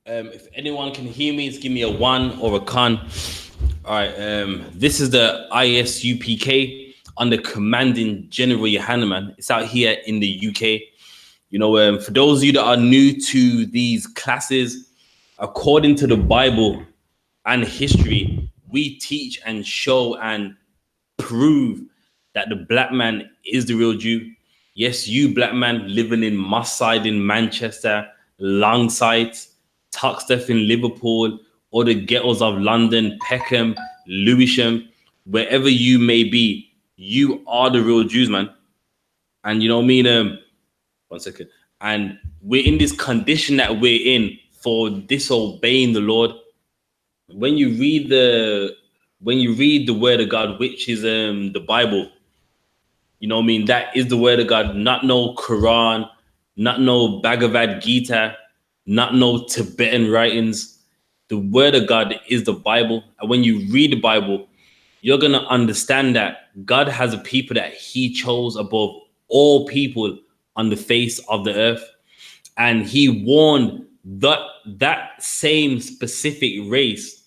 If anyone can hear me, just give me a one or a con. All right. This is the I.S.U.P.K under commanding General Yohanna, man. It's out here in the UK. For those of you that are new to these classes, according to the Bible and history, we teach and show and prove that the black man is the real Jew. Yes, you black man living in Moss Side in Manchester, Longside, Tuxteth in Liverpool, or the ghettos of London, Peckham, Lewisham, wherever you may be, you are the real Jews, man. And you know what I mean? One second. And we're in this condition that we're in for disobeying the Lord. When you read the word of God, which is the Bible, you know what I mean? That is the word of God, not no Quran, not no Bhagavad Gita, not no Tibetan writings. The word of God is the Bible. And when you read the Bible, you're going to understand that God has a people that he chose above all people on the face of the earth. And he warned that same specific race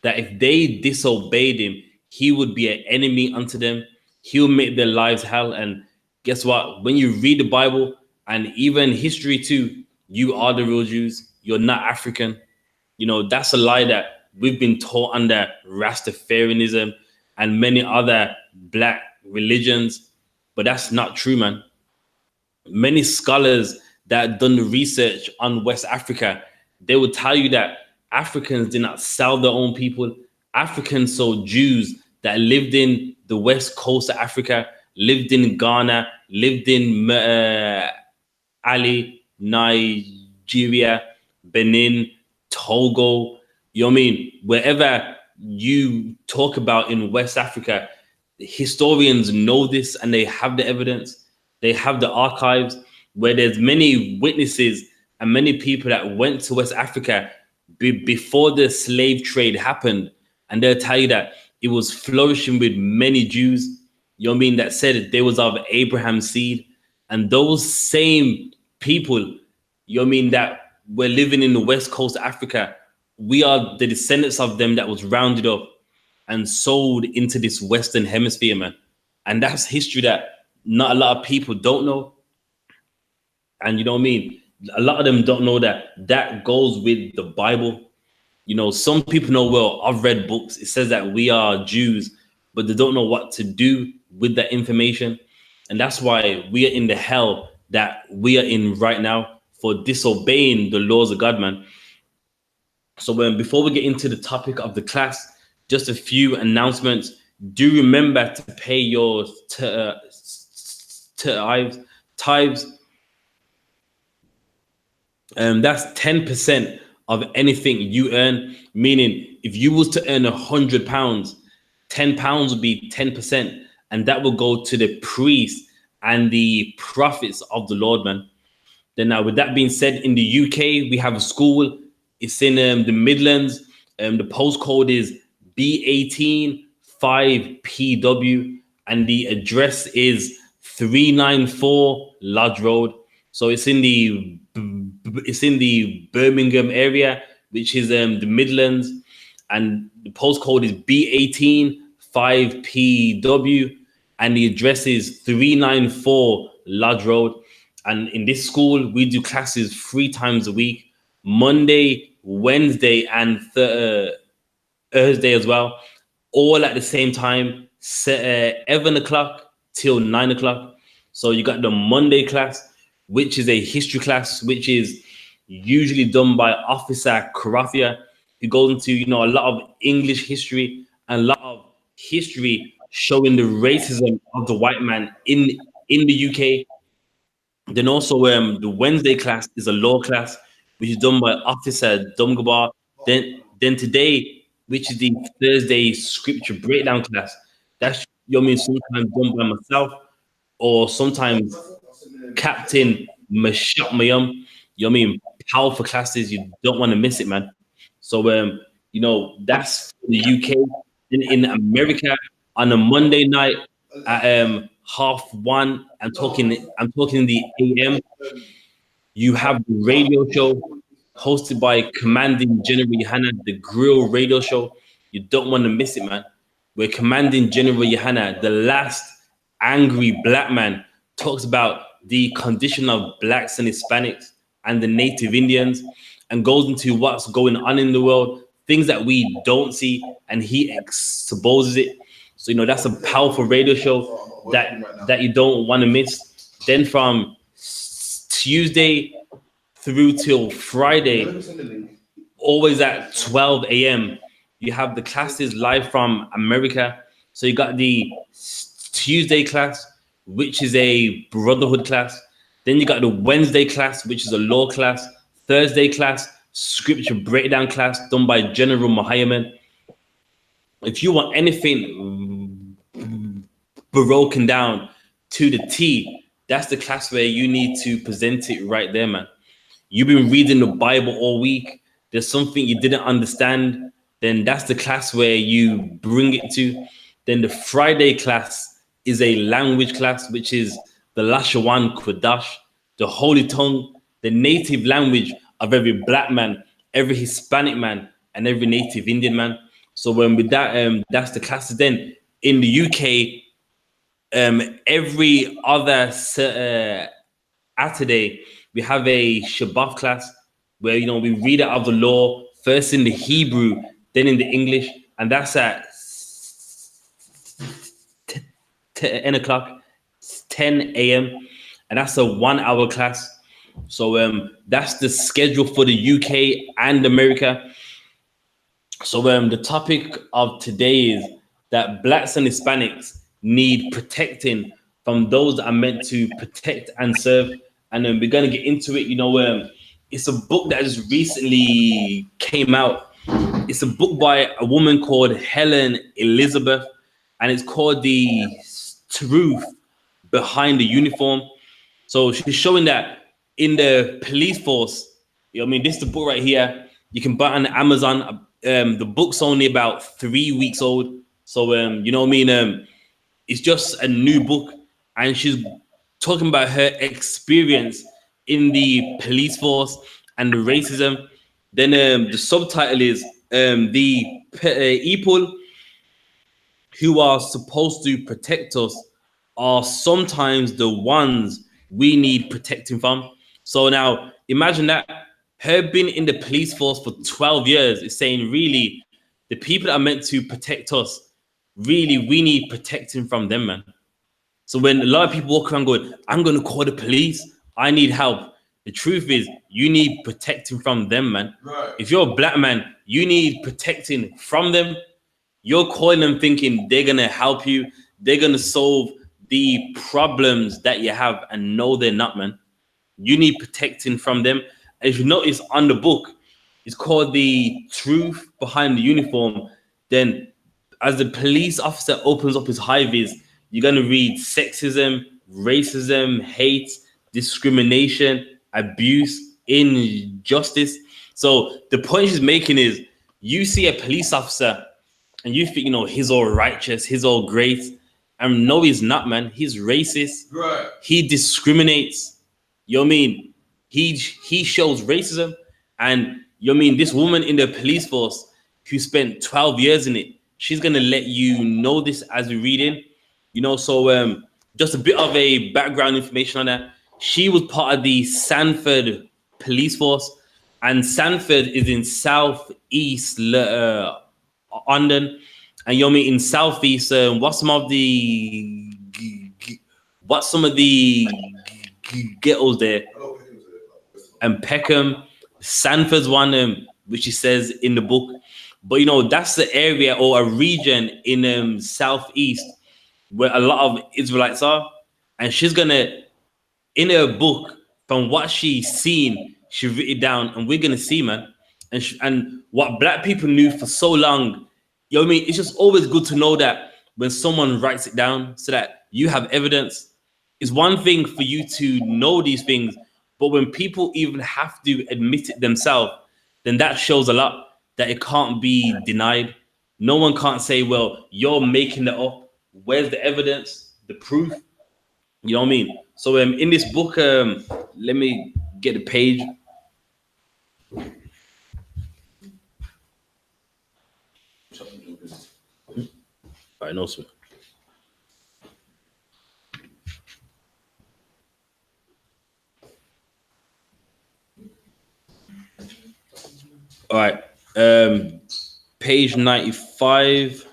that if they disobeyed him, he would be an enemy unto them. He'll make their lives hell. And guess what? When you read the Bible and even history too, you are the real Jews. You're not African. That's a lie that we've been taught under Rastafarianism and many other black religions. But that's not true, man. Many scholars that done the research on West Africa, they would tell you that Africans did not sell their own people. Africans sold Jews that lived in the west coast of Africa, lived in Ghana, lived in Ali, Nigeria, Benin, Togo. You know what I mean? Wherever you talk about in West Africa, historians know this and they have the evidence. They have the archives where there's many witnesses and many people that went to West Africa before the slave trade happened. And they'll tell you that it was flourishing with many Jews, you know what I mean, that said they was of Abraham's seed. And those same people, you know what I mean, that were living in the west coast of Africa, we are the descendants of them that was rounded up and sold into this Western hemisphere, man. And that's history that not a lot of people don't know. And you know what I mean? A lot of them don't know that goes with the Bible. Some people know, well, I've read books. It says that we are Jews, but they don't know what to do with that information. And that's why we are in the hell that we are in right now for disobeying the laws of God, man. So before we get into the topic of the class, just a few announcements. Do remember to pay your tithes. That's 10% of anything you earn. Meaning, if you was to earn £100, £10 would be 10%, and that will go to the priest and the prophets of the Lord, man. Then now, with that being said, in the UK, we have a school. It's in the Midlands. The postcode is B18 5PW, and the address is 394 Lodge Road. So it's in the Birmingham area, which is the Midlands, and the postcode is B18 5PW, and the address is 394 Lodge Road. And in this school, we do classes 3 times a week: Monday, Wednesday, and Thursday as well, all at the same time, 7 o'clock till 9 o'clock. So you got the Monday class, which is a history class, which is usually done by Officer Karafia, who goes into, a lot of English history and a lot of history showing the racism of the white man in the UK. Then also the Wednesday class is a law class, which is done by Officer Dumgabar. Then today, which is the Thursday scripture breakdown class, that's, sometimes done by myself, or sometimes Captain Mashak Mayum. Powerful classes. You don't want to miss it, man. So that's the UK. In America, on a Monday night at 1:30, I'm talking in the AM. You have the radio show hosted by Commanding General Yohanna, the Grill Radio Show. You don't want to miss it, man. Where Commanding General Yohanna, the last angry black man, talks about the condition of blacks and Hispanics and the native Indians and goes into what's going on in the world, things that we don't see, and he exposes it. So, that's a powerful radio show that you don't want to miss. Then from Tuesday through till Friday, always at 12 a.m., you have the classes live from America. So you got the Tuesday class, which is a brotherhood class. Then you got the Wednesday class, which is a law class. Thursday class, scripture breakdown class done by General Muhammad. If you want anything broken down to the T, that's the class where you need to present it right there, man. You've been reading the Bible all week. There's something you didn't understand. Then that's the class where you bring it to. Then the Friday class is a language class, which is the Lashawan Kodash, the holy tongue, the native language of every black man, every Hispanic man, and every native Indian man. So with that, that's the classes. Then in the UK, every other Saturday, we have a Shabbat class where we read out of the law first in the Hebrew, then in the English, and that's at 10 o'clock, 10 a.m. and that's a 1 hour class. So that's the schedule for the UK and America. So the topic of today is that blacks and Hispanics need protecting from those that are meant to protect and serve. And then we're gonna get into it. It's a book that just recently came out. It's a book by a woman called Helen Elizabeth, and it's called The Truth Behind the Uniform. So she's showing that in the police force, this is the book right here. You can buy it on Amazon. The book's only about 3 weeks old. So, it's just a new book. And she's talking about her experience in the police force and the racism. Then the subtitle is the people who are supposed to protect us are sometimes the ones we need protecting from. So now imagine that her being in the police force for 12 years is saying, really, the people that are meant to protect us, really, we need protecting from them, man. So when a lot of people walk around going, I'm going to call the police, I need help. The truth is, you need protecting from them, man. Right. If you're a black man, you need protecting from them. You're calling them thinking they're going to help you. They're going to solve the problems that you have, and no, they're not, man. You need protecting from them. And if you notice on the book, it's called The Truth Behind the Uniform. Then as the police officer opens up his high vis, you're going to read sexism, racism, hate, discrimination, abuse, injustice. So the point she's making is, you see a police officer and you think, he's all righteous, he's all great. And no, he's not, man. He's racist. Right. He discriminates. He shows racism. And this woman in the police force who spent 12 years in it, she's gonna let you know this as we read in. So just a bit of a background information on that. She was part of the Sanford police force, and Sanford is in southeast London. And in southeast, what's some of the ghettos there? And Peckham, Sanford's one, which he says in the book. But that's the area or a region in southeast where a lot of Israelites are. And she's gonna, in her book, from what she's seen, she wrote it down, and we're gonna see, man. And what black people knew for so long, it's just always good to know that when someone writes it down so that you have evidence. It's one thing for you to know these things, but when people even have to admit it themselves, then that shows a lot that it can't be denied. No one can't say, well, you're making that up. Where's the evidence, the proof? You know what I mean? So in this book, let me get the page. I know, sir. All right. Page 95.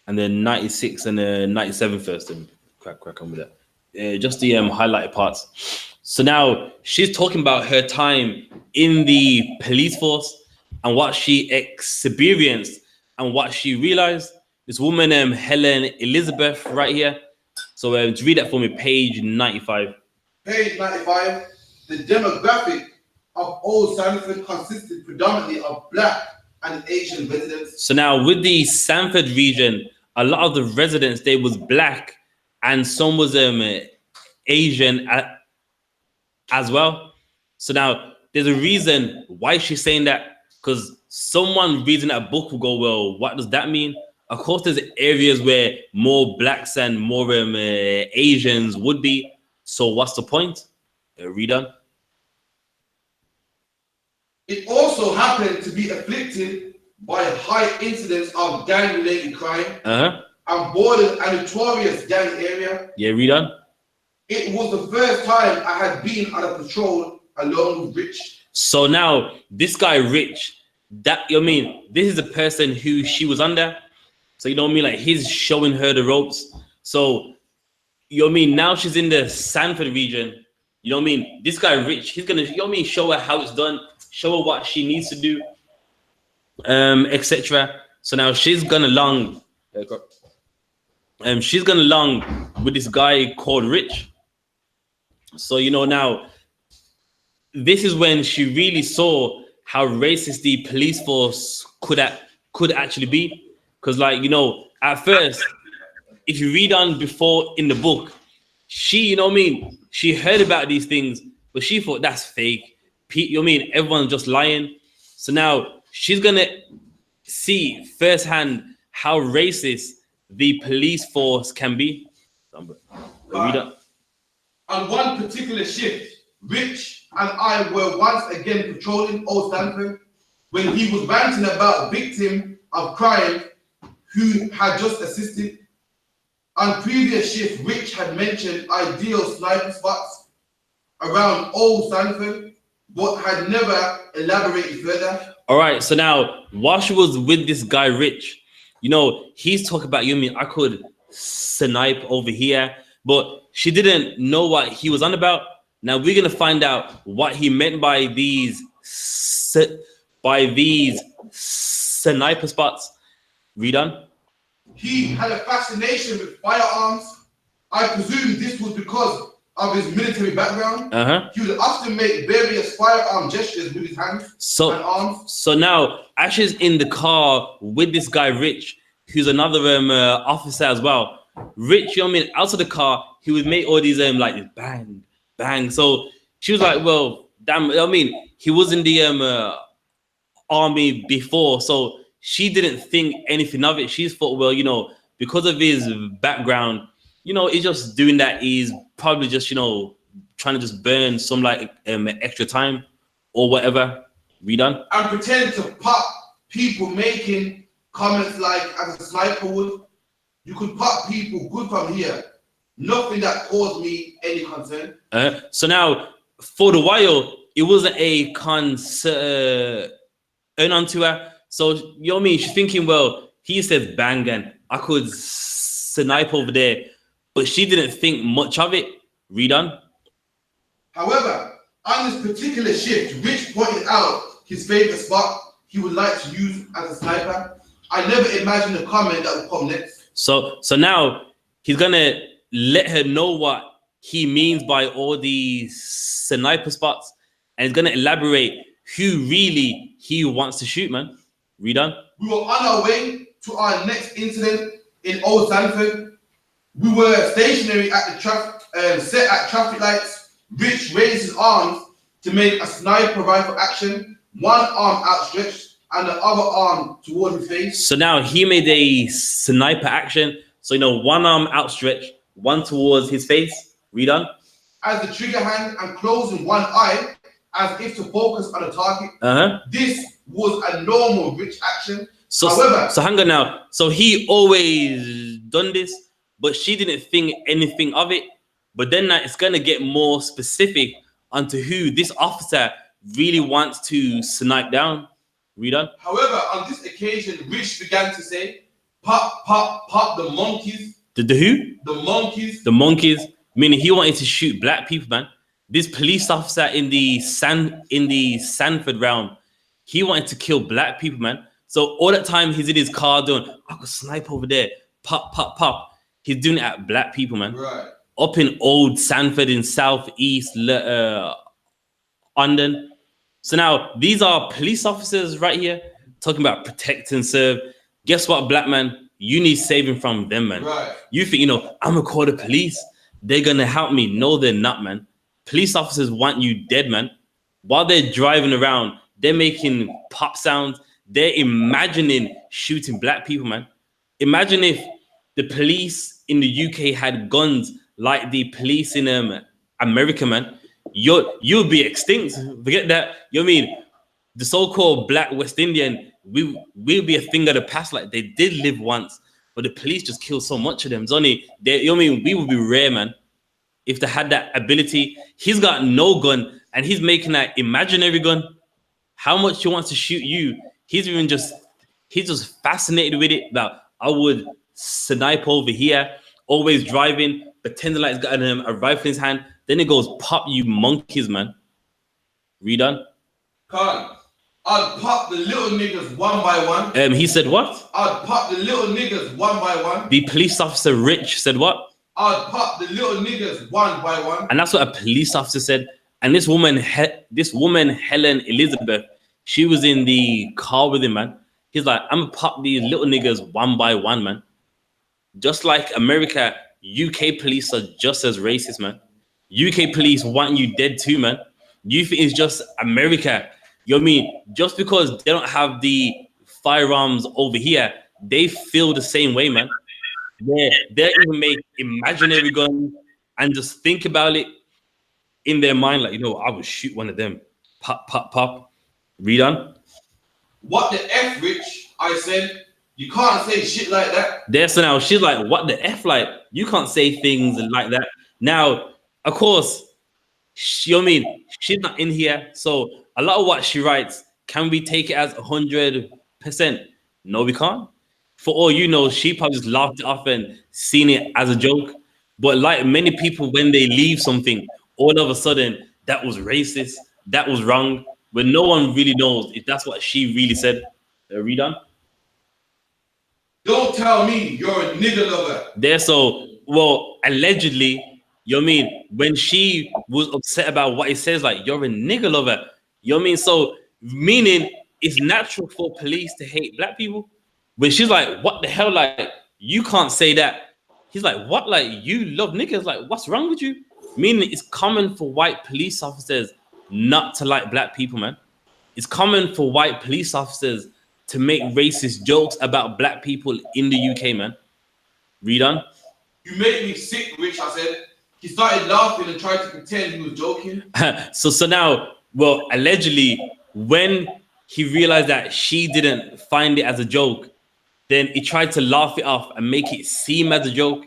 And then 96 and 97 first, and crack on with that. Just the highlighted parts. So now she's talking about her time in the police force and what she experienced and what she realized. This woman, Helen Elizabeth, right here. So to read that for me, page 95. Page 95. The demographic of Old Sanford consisted predominantly of Black and Asian residents. So now with the Sanford region, a lot of the residents, they was Black and some was Asian as well. So now there's a reason why she's saying that, because someone reading that book will go, well, what does that mean? Of course, there's areas where more Blacks and more Asians would be. So what's the point? Read on. It also happened to be afflicted by a high incidence of gang-related crime and bordered a notorious gang area. Yeah, read on. It was the first time I had been on a patrol along with Rich. So now this guy Rich, that you know what I mean, this is the person who she was under. So you know what I mean, like he's showing her the ropes. So you know what I mean, now she's in the Sanford region. You know what I mean? This guy Rich, he's gonna, you know what I mean, show her how it's done, show her what she needs to do, etc. So now she's gone along. She's gone along with this guy called Rich. So you know now, this is when she really saw how racist the police force could actually be. Because like, you know, at first, if you read on before in the book, she, you know what I mean, she heard about these things, but she thought that's fake. You know what I mean? Everyone's just lying. So now she's gonna see firsthand how racist the police force can be. Read up. On one particular shift, Rich and I were once again patrolling Old Stanford when he was ranting about a victim of crime who had just assisted. On previous shift, Rich had mentioned ideal sniper spots around Old Stanford, but had never elaborated further. All right, so now while she was with this guy Rich, you know, he's talking about, you mean I could snipe over here, but she didn't know what he was on about. Now we're gonna find out what he meant by these sniper spots. Read on. He had a fascination with firearms. I presume this was because of his military background. He would often make various firearm gestures with his hands and arms. So now Ash is in the car with this guy Rich, who's another officer as well. Rich, you know what I mean, out of the car, he would make all these like bang, bang. So she was like, well, damn, I mean, he was in the army before, so she didn't think anything of it. She thought, well, you know, because of his background, you know, he's just doing that. He's probably just, you know, trying to just burn some like extra time or whatever. Read on. And pretend to pop people making comments like, as a sniper would, you could pop people good from here. Nothing that caused me any concern. So now, for the while, it wasn't a concern unto her. So, you know what I mean? She's thinking, well, he says bang and I could snipe over there. But she didn't think much of it. Read on. However, on this particular shift, Rich pointed out his favorite spot he would like to use as a sniper. I never imagined the comment that would come next. So now he's gonna let her know what he means by all these sniper spots, and he's gonna elaborate who really he wants to shoot, man. Read on. We were on our way to our next incident in Old Sanford. We were stationary at the set at traffic lights. Rich raised his arms to make a sniper rifle action, one arm outstretched and the other arm toward his face. So now he made a sniper action. So, you know, one arm outstretched, one towards his face. Read on. as the trigger hand and closing one eye as if to focus on a target. This was a normal rich action. So, however, so hang on now. So he always done this, but she didn't think anything of it. But then now it's gonna get more specific onto who this officer really wants to snipe down. Read on. However, on this occasion, Rich began to say, "Pop, pop, pop the monkeys." The who? The monkeys. The monkeys. Meaning he wanted to shoot black people, man. This police officer in the Sanford round, he wanted to kill black people, man. So all that time he's in his car doing, I could snipe over there, pop, pop, pop. He's doing it at black people, man. Right. Up in Old Sanford in Southeast London. So now these are police officers right here talking about protect and serve. Guess what, black man? You need saving from them, man. Right. You think, I'm gonna call the police. They're gonna help me. No, they're not, man. Police officers want you dead, man. While they're driving around, they're making pop sounds. They're imagining shooting black people, man. Imagine if the police in the UK had guns like the police in America, man. You'll be extinct. Forget that. You know what I mean? The so-called black West Indian, we'll be a thing of the past. Like they did live once, but the police just killed so much of them. It's only they, you know what I mean? We would be rare, man, if they had that ability. He's got no gun and he's making that imaginary gun. How much he wants to shoot you? He's just fascinated with it. That I would snipe over here, always driving, pretending like he's got a rifle in his hand. Then it goes, pop you monkeys, man. Read on. Khan, I'd pop the little niggas one by one. He said what? I'd pop the little niggas one by one. The police officer Rich said what? I'd pop the little niggas one by one. And that's what a police officer said. And this woman, Helen Elizabeth, she was in the car with him, man. He's like, I'm gonna pop these little niggas one by one, man. Just like America, UK police are just as racist, man. UK police want you dead too, man. You think it's just America? You know what I mean? Just because they don't have the firearms over here, they feel the same way, man. They even make imaginary guns and just think about it in their mind, like, I would shoot one of them. Pop, pop, pop. Read on. What the F, Rich? I said, you can't say shit like that. So now she's like, what the F? Like, you can't say things like that. Now, of course, you know what I mean? She's not in here. So a lot of what she writes, can we take it as 100%? No, we can't. For all you know, she probably just laughed it off and seen it as a joke. But like many people, when they leave something, all of a sudden, that was racist, that was wrong, but no one really knows if that's what she really said. Read on. Don't tell me you're a nigger lover. So, well, allegedly, you know what I mean? When she was upset about what he says, like, you're a nigger lover. You know what I mean? So, meaning it's natural for police to hate black people. When she's like, what the hell? Like, you can't say that. He's like, what? Like, you love niggas? Like, what's wrong with you? Meaning it's common for white police officers not to like black people, man. It's common for white police officers to make racist jokes about black people in the UK, man. Read on. You make me sick, Rich, I said. He started laughing and tried to pretend he was joking. So now, well, allegedly, when he realized that she didn't find it as a joke, then he tried to laugh it off and make it seem as a joke.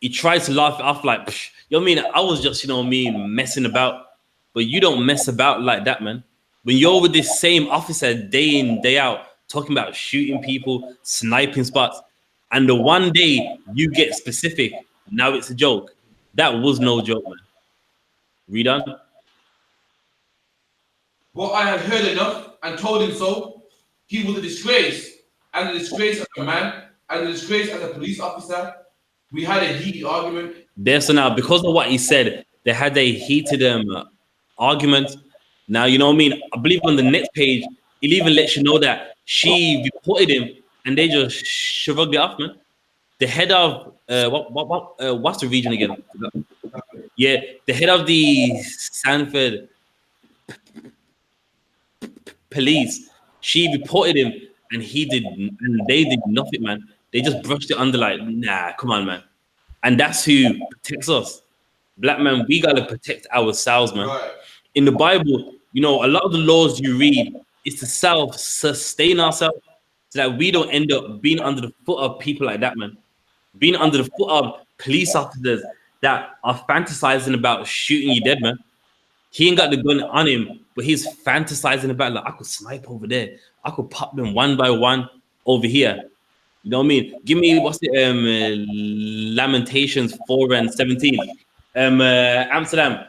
He tried to laugh it off like, psh, you know what I mean? I was just, messing about. But you don't mess about like that, man. When you're with this same officer day in, day out, talking about shooting people, sniping spots, and the one day you get specific, now it's a joke. That was no joke, man. Read on. Well, I had heard enough and told him so. He was a disgrace, and a disgrace as a man, and a disgrace as a police officer. We had a heated argument. So now, because of what he said, they had a heated argument. Now, you know what I mean? I believe on the next page, it even lets you know that she reported him, and they just shrugged it off, man. The head of what's the region again? Yeah, the head of the Sanford police. She reported him, and they did nothing, man. They just brushed it under like, nah, come on, man. And that's who protects us. Black man, we gotta protect ourselves, man. Right. In the Bible, you know, a lot of the laws you read is to self-sustain ourselves so that we don't end up being under the foot of people like that, man. Being under the foot of police officers that are fantasizing about shooting you dead, man. He ain't got the gun on him, but he's fantasizing about like I could snipe over there. I could pop them one by one over here. You know what I mean? Give me what's it? Lamentations 4:17. Amsterdam.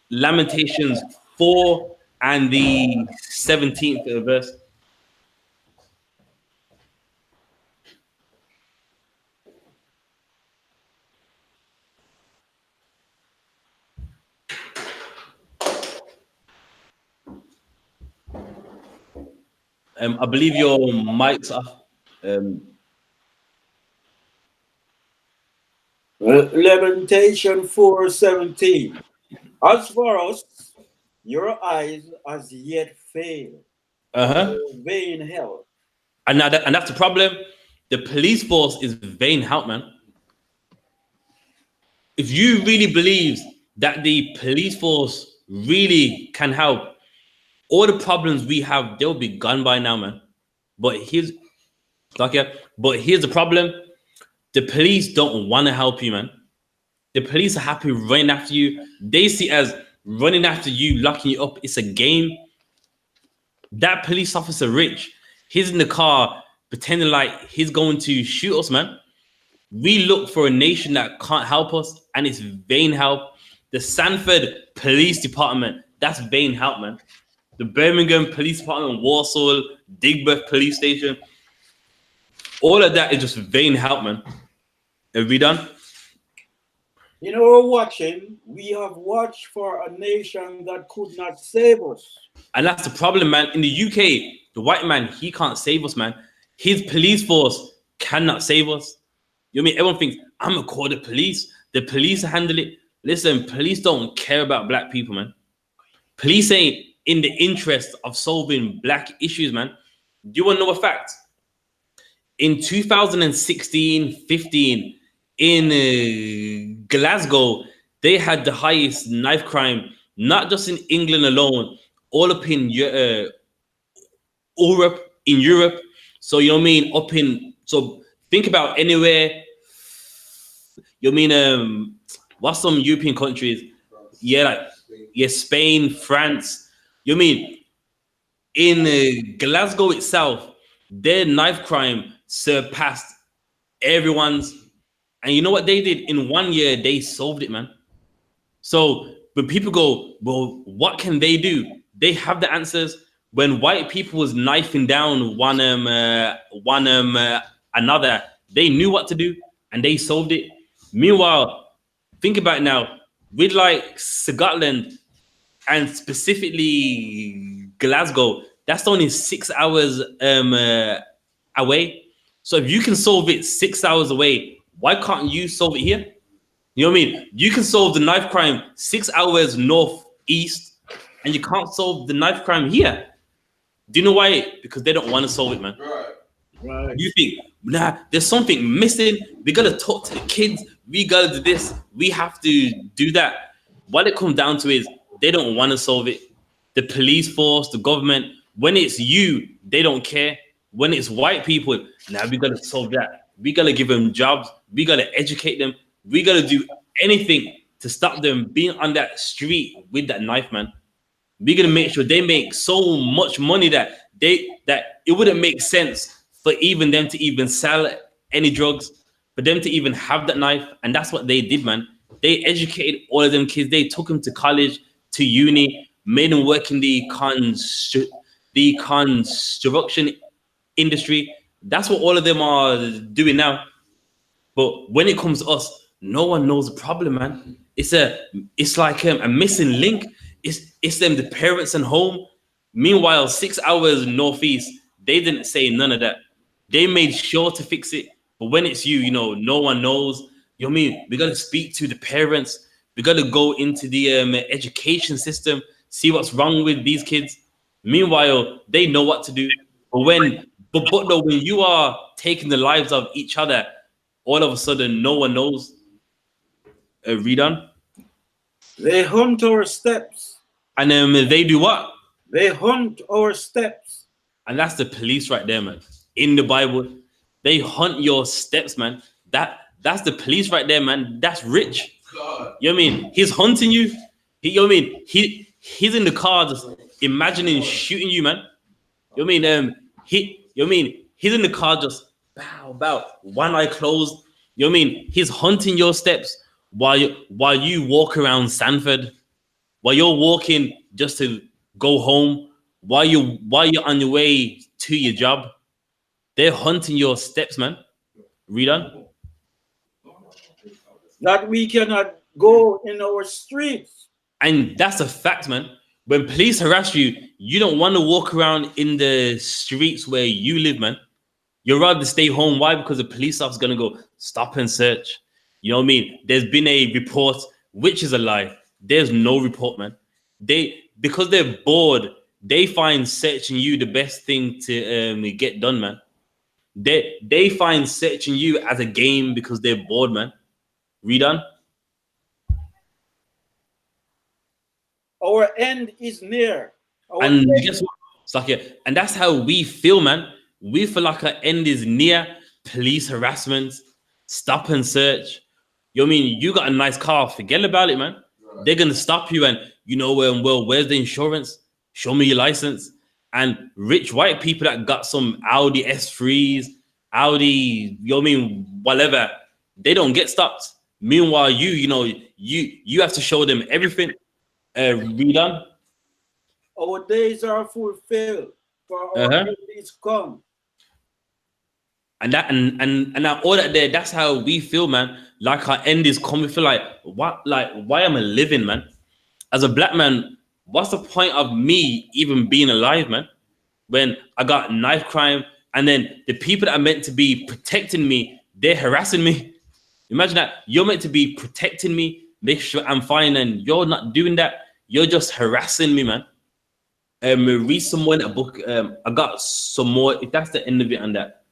Lamentations 4 and the 17th verse. I believe your mic's off. Lamentation 4:17. As for us, your eyes as yet fail. Vain help. And that's the problem. The police force is vain help, man. If you really believe that the police force really can help, all the problems we have, they'll be gone by now, man. But here's the problem. The police don't want to help you, man. The police are happy running after you. They see it as running after you, locking you up. It's a game. That police officer, Rich, he's in the car pretending like he's going to shoot us, man. We look for a nation that can't help us, and it's vain help. The Sanford Police Department, that's vain help, man. The Birmingham Police Department, Warsaw, Digbeth Police Station, all of that is just vain help, man. Have we done? In our watching, we have watched for a nation that could not save us. And that's the problem, man. In the UK, the white man, he can't save us, man. His police force cannot save us. You know what I mean? Everyone thinks, I'm going to call the police. The police handle it. Listen, police don't care about black people, man. Police ain't in the interest of solving black issues, man. Do you want to know a fact? In 2016-15, in Glasgow, they had the highest knife crime, not just in England alone, all up in Europe. So, you know what I mean? So think about anywhere. You mean, what's some European countries? Yeah, Spain, France. You mean in Glasgow itself, their knife crime surpassed everyone's. And you know what they did? In 1 year, they solved it, man. So when people go, well, what can they do? They have the answers. When white people was knifing down one another, they knew what to do and they solved it. Meanwhile, think about it now, with like Scotland and specifically Glasgow, that's only 6 hours away. So if you can solve it 6 hours away, why can't you solve it here? You know what I mean? You can solve the knife crime 6 hours northeast, and you can't solve the knife crime here. Do you know why? Because they don't want to solve it, man. Right. You think, nah, there's something missing. We gotta talk to the kids. We gotta do this. We have to do that. What it comes down to is they don't want to solve it. The police force, the government, when it's you, they don't care. When it's white people, now we gotta solve that. We gotta give them jobs. We gotta educate them. We gotta do anything to stop them being on that street with that knife, man. We're gonna make sure they make so much money that it wouldn't make sense for even them to even sell any drugs, for them to even have that knife. And that's what they did, man. They educated all of them kids. They took them to college, to uni, made them work in the construction industry. That's what all of them are doing now. But when it comes to us, no one knows the problem, man. It's like a missing link. It's them, the parents and home. Meanwhile, 6 hours northeast, they didn't say none of that. They made sure to fix it. But when it's you, no one knows. You know what I mean? We got to speak to the parents. We got to go into the education system, see what's wrong with these kids. Meanwhile, they know what to do. But when you are taking the lives of each other, all of a sudden, no one knows. Read on. They hunt our steps. And they do what? They hunt our steps. And that's the police right there, man. In the Bible, they hunt your steps, man. That's the police right there, man. That's rich. God. You know what I mean? He's hunting you. You know what I mean? He's in the car just imagining shooting you, man. You know what I mean? You know what I mean? He's in the car just bow, one eye closed. You know what I mean? He's hunting your steps while you walk around Sanford, while you're walking just to go home, while you're on your way to your job. They're hunting your steps, man. Read on. That we cannot go in our streets. And that's a fact, man. When police harass you, you don't want to walk around in the streets where you live, man. You'd rather stay home. Why? Because the police officer's gonna go stop and search. You know what I mean? There's been a report, which is a lie. There's no report, man. Because they're bored, they find searching you the best thing to get done, man. They find searching you as a game because they're bored, man. Read on. Our end is near. And guess what? It's like, yeah, and that's how we feel, man. We feel like our end is near. Police harassment, stop and search. You know what I mean? You got a nice car, forget about it, man. Right. They're gonna stop you and well, where's the insurance? Show me your license. And rich white people that got some Audi S3s, Audi, you know what I mean, whatever, they don't get stopped. Meanwhile, you have to show them everything. Read on. Our days are fulfilled, for our end is come. And that and now all that there, that's how we feel, man. Like our end is coming. We feel like what, like why am I living, man? As a black man, what's the point of me even being alive, man? When I got knife crime, and then the people that are meant to be protecting me, they're harassing me. Imagine that you're meant to be protecting me, make sure I'm fine, and you're not doing that. You're just harassing me, man. Read some more in a book. I got some more. If that's the end of it, on that.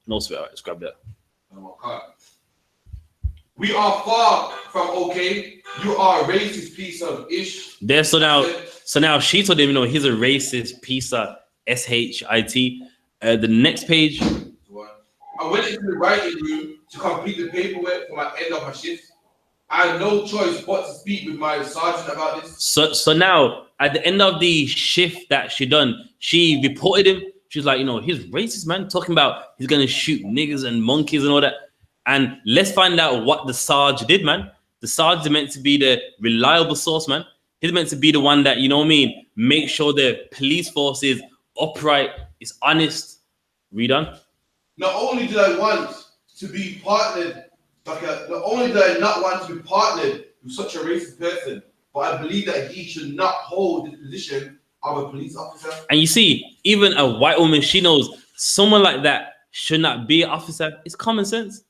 No swear. All right, let's grab that. We are far from okay. You are a racist piece of ish. There. So now she told him, he's a racist piece of shit. The next page. I went into the writing room to complete the paperwork for my end of my shift. I had no choice but to speak with my sergeant about this. So now at the end of the shift that she done, she reported him. She's like, he's racist, man. Talking about he's gonna shoot niggas and monkeys and all that. And let's find out what the Sarge did, man. The Sarge is meant to be the reliable source, man. He's meant to be the one that, make sure the police force is upright, is honest. Read on. Not only did I want to be partnered, not only did I not want to be partnered with such a racist person, but I believe that he should not hold the position of a police officer. And you see, even a white woman, she knows someone like that should not be an officer. It's common sense.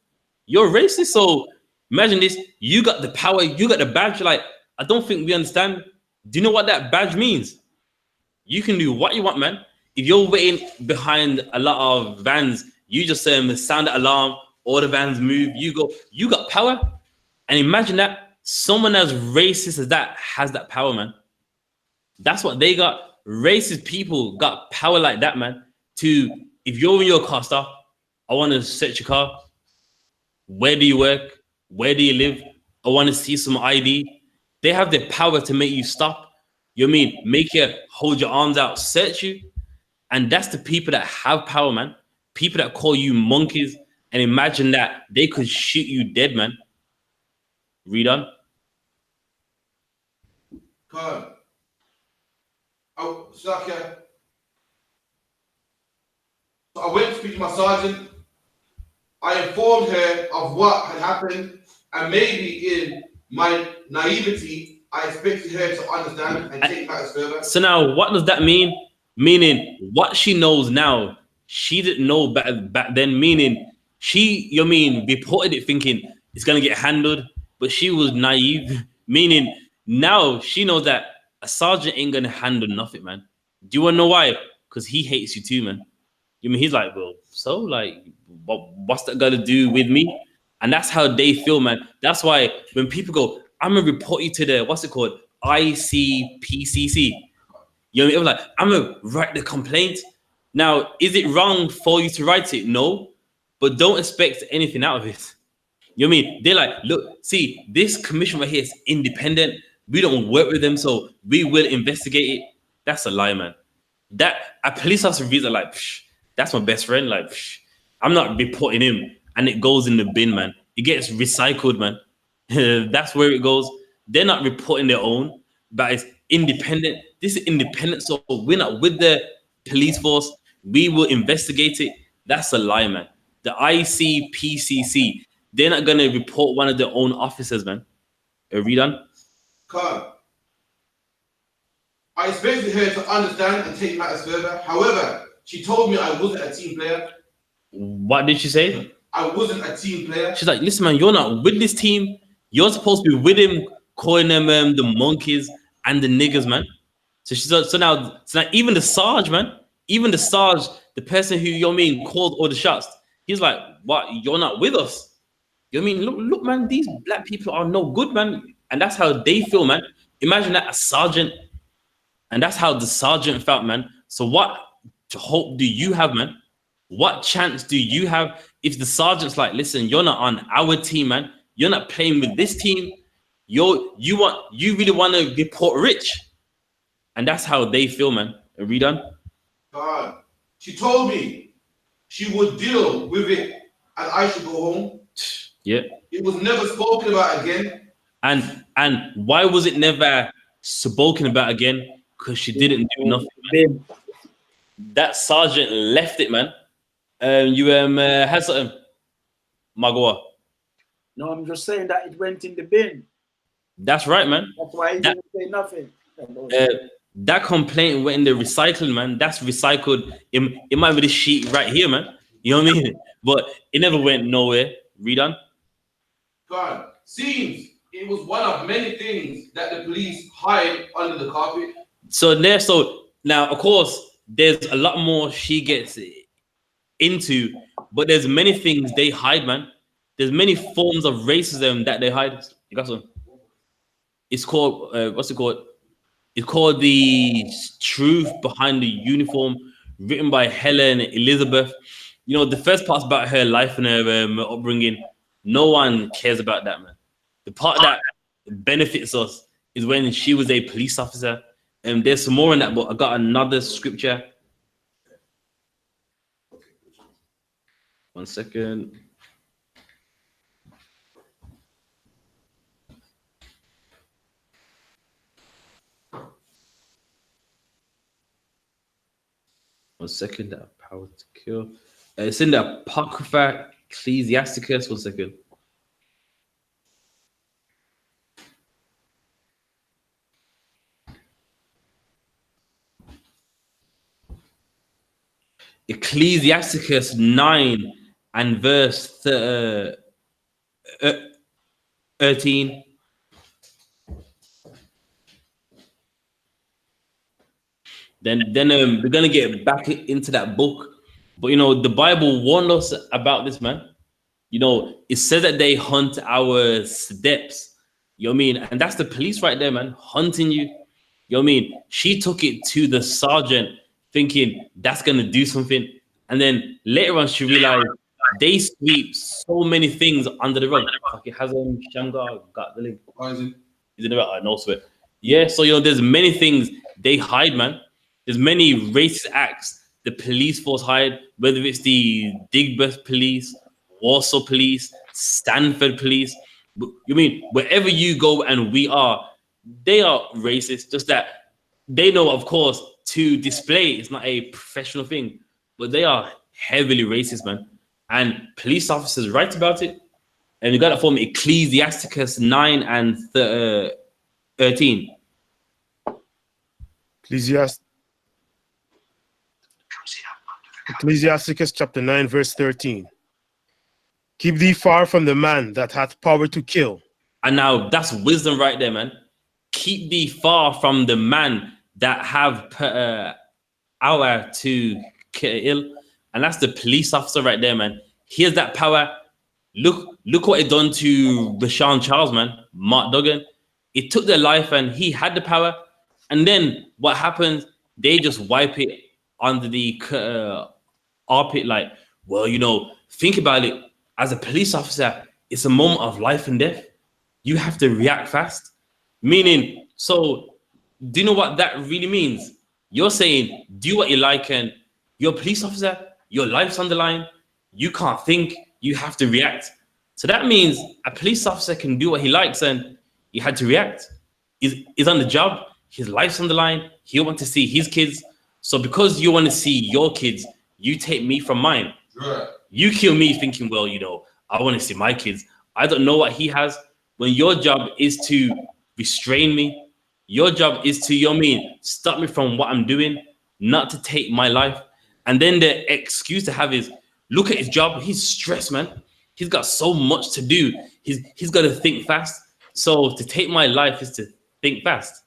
You're racist, so imagine this. You got the power, you got the badge. Like, I don't think we understand. Do you know what that badge means? You can do what you want, man. If you're waiting behind a lot of vans, you just sound the alarm, all the vans move, you go, you got power. And imagine that someone as racist as that has that power, man. That's what they got. Racist people got power like that, man. If you're in your car, stop. I want to search your car. Where do you work? Where do you live? I want to see some ID. They have the power to make you stop. You know what I mean? Make you hold your arms out, search you. And that's the people that have power, man. People that call you monkeys. And imagine that they could shoot you dead, man. Read on. God. So I went to speak to my sergeant. I informed her of what had happened, and maybe in my naivety, I expected her to understand and take matters further. So now, what does that mean? Meaning, what she knows now, she didn't know back then. Meaning, she, reported it thinking it's gonna get handled, but she was naive. Meaning, now she knows that a sergeant ain't gonna handle nothing, man. Do you wanna know why? Because he hates you too, man. He's like, well, so like, what's that got to do with me? And that's how they feel, man. That's why when people go, I'm gonna report you to the what's it called, I.C.P.C.C. You know what I mean? It was like, I'm gonna write the complaint. Now, is it wrong for you to write it? No, but don't expect anything out of it. You know what I mean? They're like, look, see, this commission right here is independent. We don't work with them, so we will investigate it. That's a lie, man. That a police officer reads it like, psh, that's my best friend. Like, psh, I'm not reporting him, and it goes in the bin, man. It gets recycled, man. That's where it goes. They're not reporting their own, but it's independent. This is independent, so we're not with the police force. We will investigate it. That's a lie, man. The I.C.P.C.C. they're not gonna report one of their own officers, man. Read on. Carl, I expected her to understand and take matters further. However, she told me I wasn't a team player. What did she say? I wasn't a team player. She's like, listen, man, you're not with this team. You're supposed to be with him, calling them the monkeys and the niggers, man. So now even the Sarge, man, even the Sarge, the person who, you know what I mean, called all the shots, he's like, what, you're not with us? You know what I mean? Look, man, these black people are no good, man. And that's how they feel, man. Imagine that, a sergeant. And that's how the sergeant felt, man. So what hope do you have, man? What chance do you have if the sergeant's like, listen, you're not on our team, man. You're not playing with this team. You really want to report Rich. And that's how they feel, man. Read on. God, she told me she would deal with it and I should go home. Yeah. It was never spoken about again. And why was it never spoken about again? Because she didn't do nothing, man. That sergeant left it, man. You had something, Magua. No, I'm just saying that it went in the bin. That's right, man. That's why he didn't say nothing. That complaint went in the recycling, man. That's recycled. It might be the sheet right here, man. You know what I mean? But it never went nowhere. Read on. God, seems it was one of many things that the police hide under the carpet. So now, of course, there's a lot more she gets into, but there's many things they hide, man. There's many forms of racism that they hide. You got some? It's called what's it called? It's called The Truth Behind the Uniform, written by Helen Elizabeth. You know, the first part's about her life and her upbringing. No one cares about that, man. The part that benefits us is when she was a police officer. And there's some more in that, but I got another scripture. One second. One second, that power to kill. It's in the Apocrypha Ecclesiasticus. 1 second. Ecclesiasticus 9 and verse 13. Then we're gonna get back into that book, but you know the Bible warned us about this, man. You know it says that they hunt our steps. You know what I mean? And that's the police right there, man, hunting you. You know what I mean? She took it to the sergeant, thinking that's gonna do something, and then later on she realized they sweep so many things under the rug. Like it hasn't Shamgar got the link. Is Is it about? I know sweat. Yeah, so you know there's many things they hide, man. There's many racist acts the police force hide, whether it's the Digbeth police, Warsaw police, Stanford police. You mean wherever you go and we are, they are racist. Just that they know, of course, to display it's not a professional thing, but they are heavily racist, man. And police officers write about it. And you got that from Ecclesiasticus 9 and 13. Ecclesiasticus chapter 9, verse 13. Keep thee far from the man that hath power to kill. And now that's wisdom right there, man. Keep thee far from the man that have power to kill. And that's the police officer right there, man. Here's that power. Look what it done to Rashawn Charles, man. Mark Duggan. It took their life, and he had the power. And then what happens? They just wipe it under the armpit. Like, well, think about it. As a police officer, it's a moment of life and death. You have to react fast. Meaning, so do you know what that really means? You're saying do what you like, and you're a police officer, your life's on the line, you can't think, you have to react. So that means a police officer can do what he likes, and he had to react. He's on the job, his life's on the line, he wants to see his kids. So because you want to see your kids, you take me from mine. Right. You kill me thinking, well, I want to see my kids. I don't know what he has. When your job is to restrain me, your job is to, stop me from what I'm doing, not to take my life. And then the excuse to have is, look at his job. He's stressed, man. He's got so much to do. He's got to think fast. So to take my life is to think fast.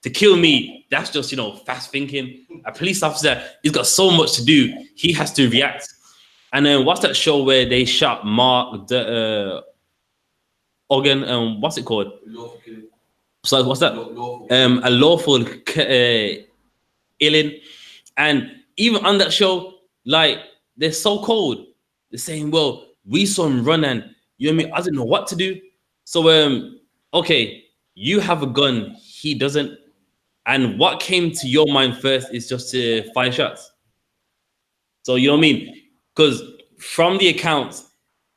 To kill me, that's just, fast thinking. A police officer, he's got so much to do. He has to react. And then what's that show where they shot Mark the organ? What's it called? So what's that? A lawful killing. And even on that show, like, they're so cold. They're saying, well, we saw him run, and I didn't know what to do. So okay, you have a gun, he doesn't. And what came to your mind first is just to fire shots. So you know what I mean? Because from the accounts,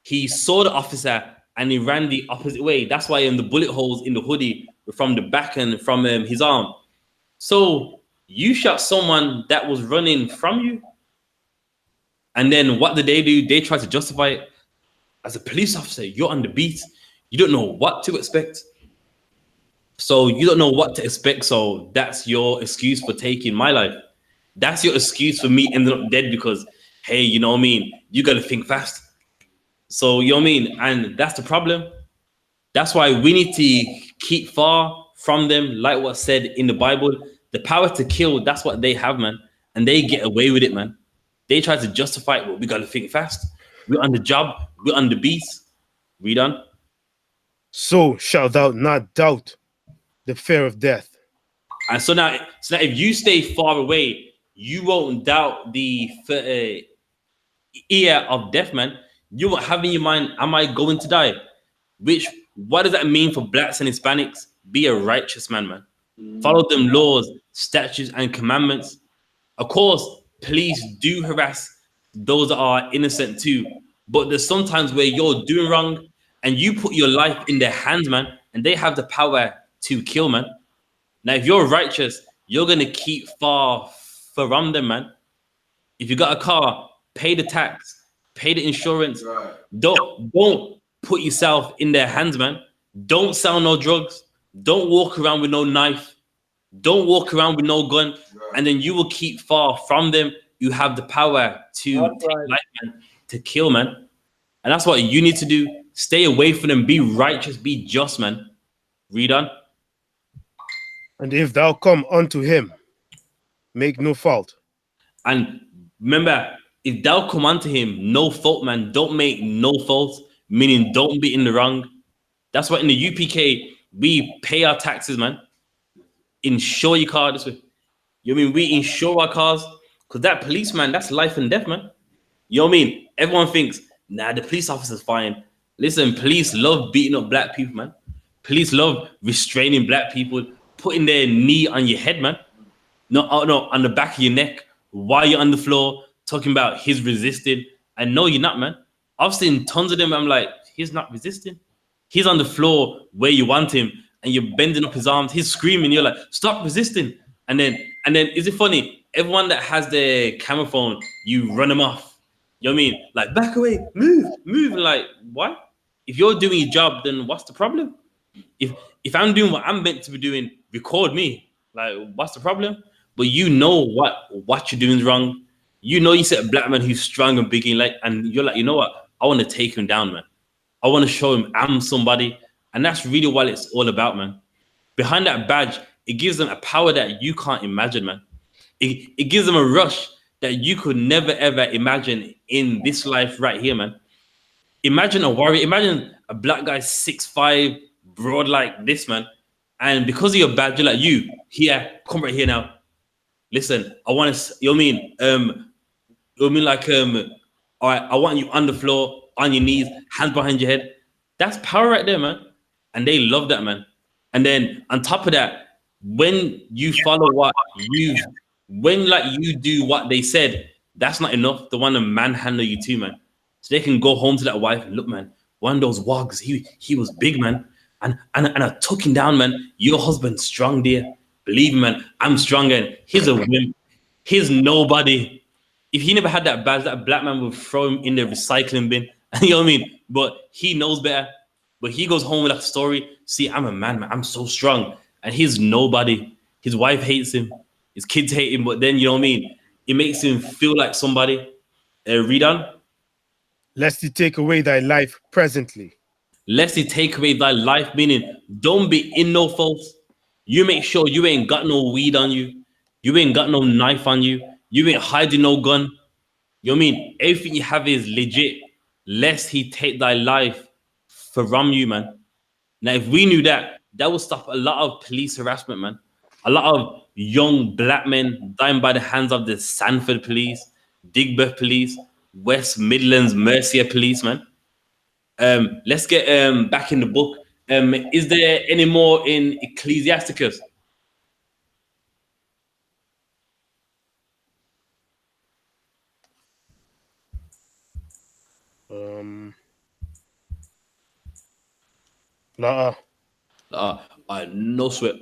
he saw the officer and he ran the opposite way. That's why the bullet holes in the hoodie were from the back and from his arm. So you shot someone that was running from you. And then what did they do? They tried to justify it. As a police officer, you're on the beat. You don't know what to expect. So you don't know what to expect. So that's your excuse for taking my life. That's your excuse for me ending up dead because, hey, you know what I mean? You got to think fast. So, you know what I mean? And that's the problem. That's why we need to keep far from them, like what's said in the Bible. The power to kill, that's what they have, man. And they get away with it, man. They try to justify it. Well, we got to think fast. We're on the job. We're on the beast. Read on. So shalt thou not doubt the fear of death. And so now if you stay far away, you won't doubt the ear of death, man. You won't have in your mind, am I going to die? What does that mean for blacks and Hispanics? Be a righteous man, man. Follow them laws, statutes, and commandments. Of course, police do harass those that are innocent too. But there's sometimes where you're doing wrong and you put your life in their hands, man, and they have the power to kill, man. Now, if you're righteous, you're going to keep far from them, man. If you got a car, pay the tax, pay the insurance. Right. Don't put yourself in their hands, man. Don't sell no drugs. Don't walk around with no knife. Don't walk around with no gun. Right. And then you will keep far from them. You have the power to take life, man, to kill, man. And that's what you need to do. Stay away from them. Be righteous. Be just, man. Read on. And if thou come unto him, make no fault. And remember, if thou come unto him, no fault, man. Don't make no fault, meaning don't be in the wrong. That's why in the UPK, we pay our taxes, man. Insure your car this way. You know what I mean? We insure our cars because that policeman, that's life and death, man. You know what I mean? Everyone thinks, nah, the police officer's fine. Listen, police love beating up black people, man. Police love restraining black people, putting their knee on your head, man. No, on the back of your neck while you're on the floor, talking about he's resisting. And no, you're not, man. I've seen tons of them. I'm like, he's not resisting. He's on the floor where you want him, and you're bending up his arms. He's screaming. You're like, stop resisting. And then, is it funny? Everyone that has their camera phone, you run them off. You know what I mean? Like, back away, move. Like, what? If you're doing your job, then what's the problem? If I'm doing what I'm meant to be doing, record me. Like, what's the problem? But you know what you're doing is wrong. You know you see a black man who's strong and big, and you're like, you know what? I want to take him down, man. I want to show him I'm somebody. And that's really what it's all about, man. Behind that badge, it gives them a power that you can't imagine, man. It gives them a rush that you could never, ever imagine in this life right here, man. Imagine a warrior. Imagine a black guy 6'5", broad like this, man. And because of your badge, you're like, you here, come right here now. Listen, I want to, you know what I mean? Like, all right, I want you on the floor, on your knees, hands behind your head. That's power right there, man. And they love that, man. And then on top of that, when you follow when like you do what they said, that's not enough. They want to manhandle you too, man. So they can go home to that wife and look, man, one of those wogs, he was big, man. And I took him down, man. Your husband's strong, dear. Believe me, man, I'm stronger. And he's a wimp. He's nobody. If he never had that badge, that black man would throw him in the recycling bin. You know what I mean? But he knows better. But he goes home with that story. See, I'm a man. I'm so strong. And he's nobody. His wife hates him. His kids hate him. But then, you know what I mean? It makes him feel like somebody. Read on. Lest he take away thy life presently. Lest he take away thy life, meaning don't be in no fault. You make sure you ain't got no weed on you. You ain't got no knife on you. You ain't hiding no gun. You know what I mean? Everything you have is legit. Lest he take thy life from you, man. Now, if we knew that, that would stop a lot of police harassment, man. A lot of young black men dying by the hands of the Sanford police, Digbeth police, West Midlands Mercia police, man. Let's get back in the book. Is there any more in Ecclesiasticus? Nah. No sweat.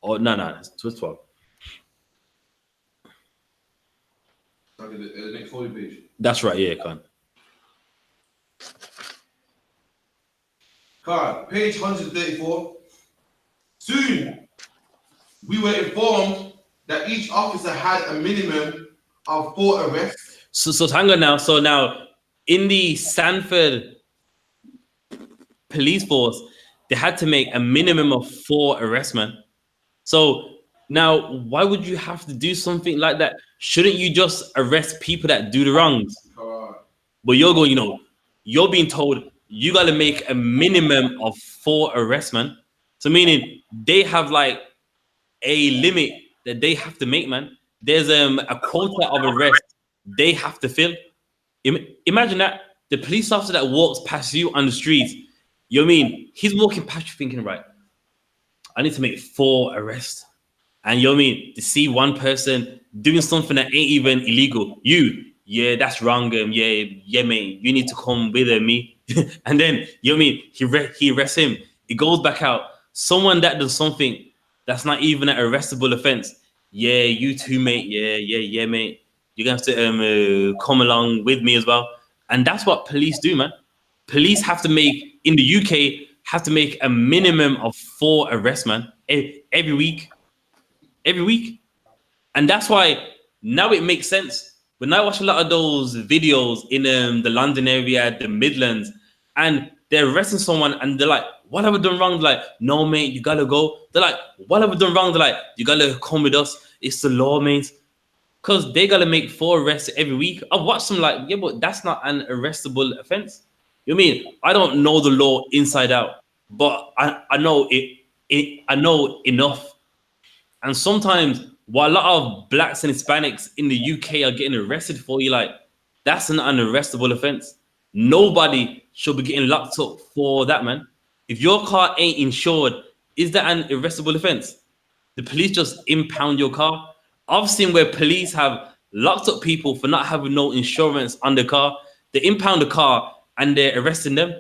Oh, no, it's 12. The next 40 page. That's right, yeah, Khan. Page 134. Soon, we were informed that each officer had a minimum of 4 arrests. So hang on now. So now, in the Sanford police force, they had to make a minimum of 4 arrests, man. So now, why would you have to do something like that? Shouldn't you just arrest people that do the wrongs? But you're going, you're being told you got to make a minimum of 4 arrests, man. So meaning they have like a limit that they have to make, man. There's a quota of arrests they have to fill. Imagine that the police officer that walks past you on the streets, you know what I mean? He's walking past you thinking, right, I need to make 4 arrests. And you know what I mean? To see one person doing something that ain't even illegal, yeah, that's wrong. Yeah, mate, you need to come with me. And then, you know what I mean? He arrests him. He goes back out. Someone that does something that's not even an arrestable offense. Yeah, you too, mate. Yeah, mate. You're going to have to come along with me as well. And that's what police do, man. Police have to make, in the UK, have to make a minimum of 4 arrests, man, every week. Every week. And that's why now it makes sense. When I watch a lot of those videos in the London area, the Midlands, and they're arresting someone and they're like, what have I done wrong? They're like, no, mate, you gotta go. They're like, what have I done wrong? They're like, you gotta come with us. It's the law, mate. Because they gotta make 4 arrests every week. I've watched them like, yeah, but that's not an arrestable offense. You know what I mean? I don't know the law inside out, but I know I know enough. And sometimes what a lot of blacks and Hispanics in the UK are getting arrested for, you're like, that's not an arrestable offense. Nobody should be getting locked up for that, man. If your car ain't insured, is that an arrestable offense? The police just impound your car. I've seen where police have locked up people for not having no insurance on the car. They impound the car and they're arresting them.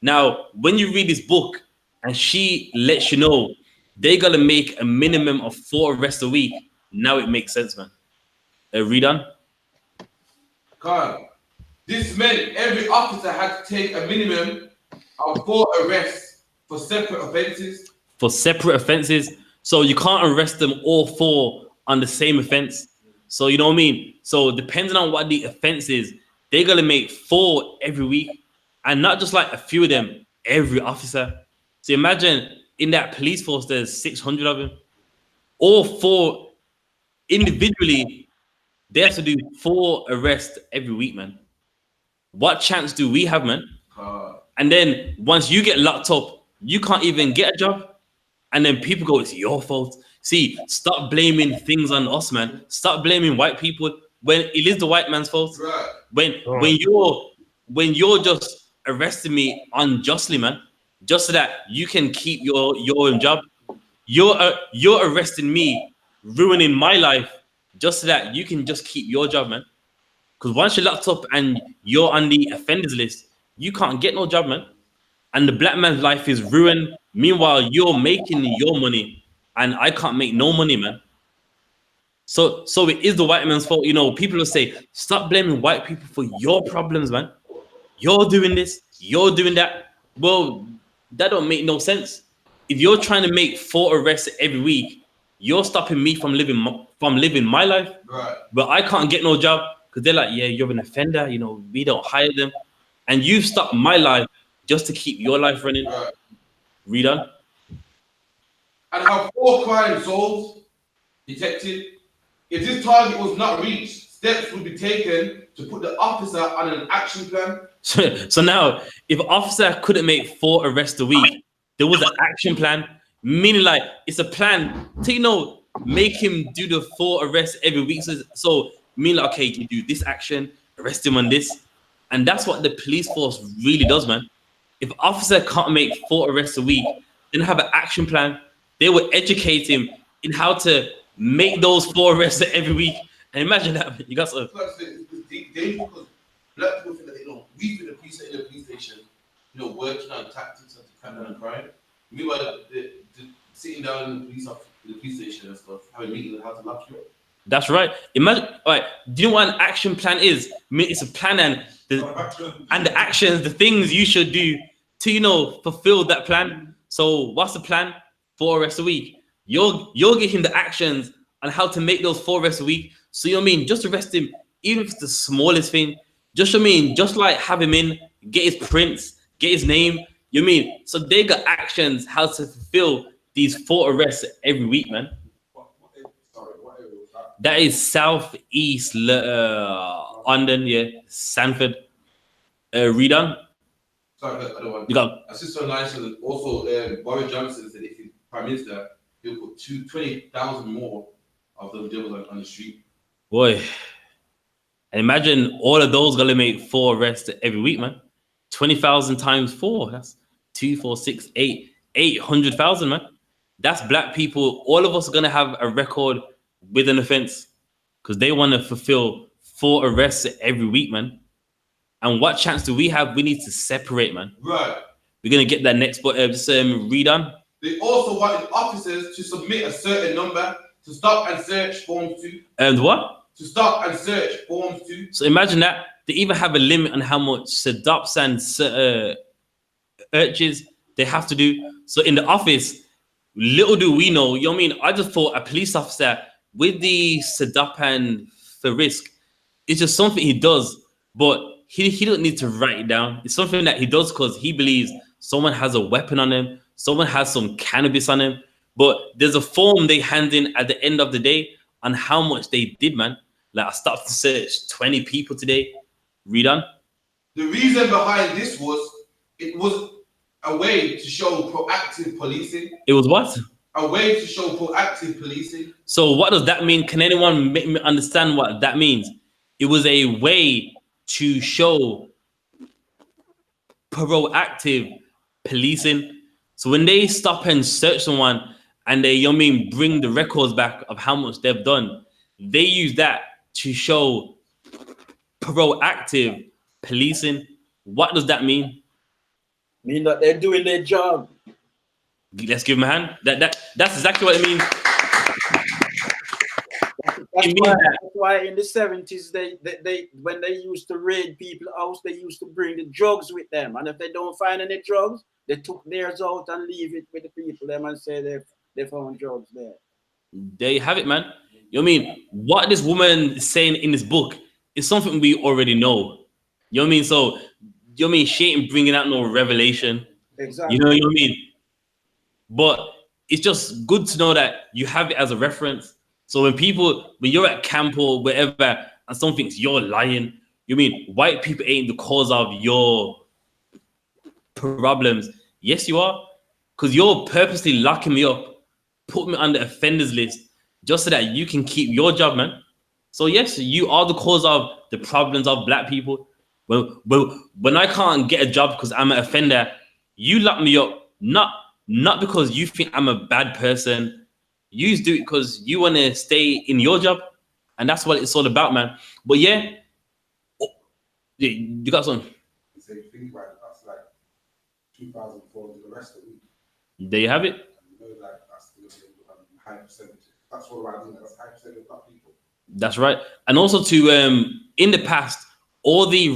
Now, when you read this book and she lets you know they gotta make a minimum of 4 arrests a week, now it makes sense, man. Read on. This meant every officer had to take a minimum of 4 arrests for separate offences. For separate offences. So you can't arrest them all 4 on the same offence. So you know what I mean? So depending on what the offence is, they're gonna make 4 every week. And not just like a few of them, every officer. So imagine in that police force, there's 600 of them. All 4 individually, they have to do 4 arrests every week, man. What chance do we have, man? And then once you get locked up, you can't even get a job, and then people go, it's your fault. See, stop blaming things on us, man. Stop blaming white people when it is the white man's fault. Right. When you're just arresting me unjustly, man, just so that you can keep your job. You're arresting me, ruining my life, just so that you can just keep your job, man. Because once you're locked up and you're on the offenders list, you can't get no job, man. And the black man's life is ruined. Meanwhile, you're making your money, and I can't make no money, man. So it is the white man's fault. You know, people will say, stop blaming white people for your problems, man. You're doing this, you're doing that. Well, that don't make no sense. If you're trying to make 4 arrests every week, you're stopping me from living my life. Right. But I can't get no job because they're like, yeah, you're an offender. You know, we don't hire them, and you've stopped my life just to keep your life running. Right. Read on. And how 4 crime solved, detected. If this target was not reached, steps would be taken to put the officer on an action plan. So now, if officer couldn't make 4 arrests a week, there was an action plan, meaning like it's a plan to, you know, make him do the 4 arrests every week. So meaning like, okay, you do this action, arrest him on this, and that's what the police force really does, man. If officer can't make 4 arrests a week, then have an action plan. They will educate him in how to make those 4 arrests every week. And imagine that, you got some. It's dangerous because black people think that, you know, we've been in the police station, you know, working on tactics to crack down on crime. Meanwhile, the sitting down in the police station and stuff, having meetings on how to lock you up. That's right. Imagine, all right, do you know what an action plan is? I mean, it's a plan and the actions, the things you should do to, you know, fulfill that plan. So what's the plan? 4 arrests a week. You'll give him the actions on how to make those 4 arrests a week. So you know what I mean? Just arrest him, even if it's the smallest thing. Just, you know what I mean? Just like have him in, get his prints, get his name. You know what I mean? So they got actions how to fulfill these 4 arrests every week, man. That is southeast London, yeah, Sanford. Read on. Sorry, I don't want. You got. Assistant online says also Boris Johnson said if he's prime minister, he'll put 20,000 more of those devils on the street. Boy, and imagine all of those gonna make 4 arrests every week, man. 20,000 times 4, that's 2, 4, 6, 8, 800,000, man. That's black people. All of us are gonna have a record with an offense because they want to fulfill 4 arrests every week, man. And what chance do we have? We need to separate, man. Right. We're gonna get that next, but just read on. They also wanted officers to submit a certain number to stop and search forms 2. And what? To stop and search forms 2. So imagine that. They even have a limit on how much sedups and searches they have to do. So in the office, little do we know, you know what I mean? I just thought a police officer with the sedup and the risk, it's just something he does, but he don't need to write it down. It's something that he does because he believes someone has a weapon on him, someone has some cannabis on him, but there's a form they hand in at the end of the day on how much they did, man. Like I stopped to search 20 people today. Read on. The reason behind this was it was a way to show proactive policing. It was what? A way to show proactive policing. So what does that mean? Can anyone make me understand what that means? It was a way to show proactive policing. So when they stop and search someone and they, you know what I mean, bring the records back of how much they've done, they use that to show proactive policing. What does that mean? Mean that they're doing their job. Let's give them a hand. That's exactly what it means. That's why in the 70s, they when they used to raid people's house, they used to bring the drugs with them. And if they don't find any drugs, they took theirs out and leave it with the people them and say they found drugs there. There you have it, man. You know what I mean? What this woman is saying in this book is something we already know. You know what I mean? So, you know what I mean? She ain't bringing out no revelation. Exactly. You know what I mean? But it's just good to know that you have it as a reference. So when you're at camp or wherever and someone thinks you're lying, you mean white people ain't the cause of your problems. Yes, you are. because you're purposely locking me up, put me on the offenders list just so that you can keep your job, man. So yes, you are the cause of the problems of black people. When I can't get a job because I'm an offender, you lock me up, not because you think I'm a bad person. You do it because you want to stay in your job, and that's what it's all about, man. But yeah, you got some. So you think about it, that's like 2,400 the rest of the week. There you have it. And you know, like that's high percentage. That's what I think. That's high percentage of black people. That's right. And also to in the past, all the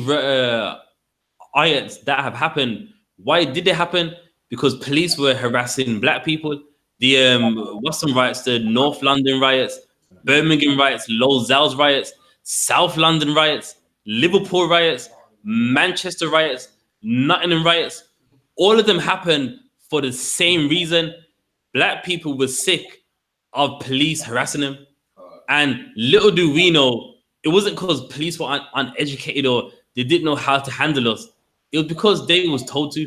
riots that have happened, why did they happen? Because police were harassing black people. The Western riots, the North London riots, Birmingham riots, Lozell's riots, South London riots, Liverpool riots, Manchester riots, Nottingham riots, all of them happened for the same reason. Black people were sick of police harassing them. And little do we know, it wasn't because police were uneducated or they didn't know how to handle us. It was because they was told to.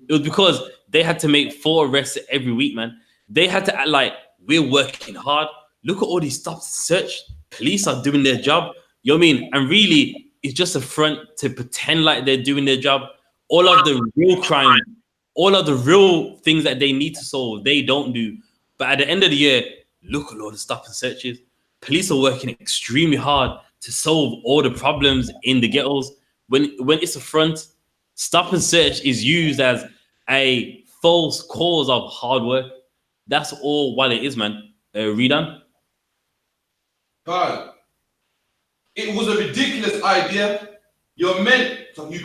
It was because they had to make 4 arrests every week, man. They had to act like we're working hard. Look at all these stop search. Police are doing their job. You know what I mean? And really, it's just a front to pretend like they're doing their job. All of the real crime, all of the real things that they need to solve, they don't do. But at the end of the year, look at all the stop and searches. Police are working extremely hard to solve all the problems in the ghettos. When it's a front, stop and search is used as a false cause of hard work. That's all what it is, man. Redan? God, it was a ridiculous idea. You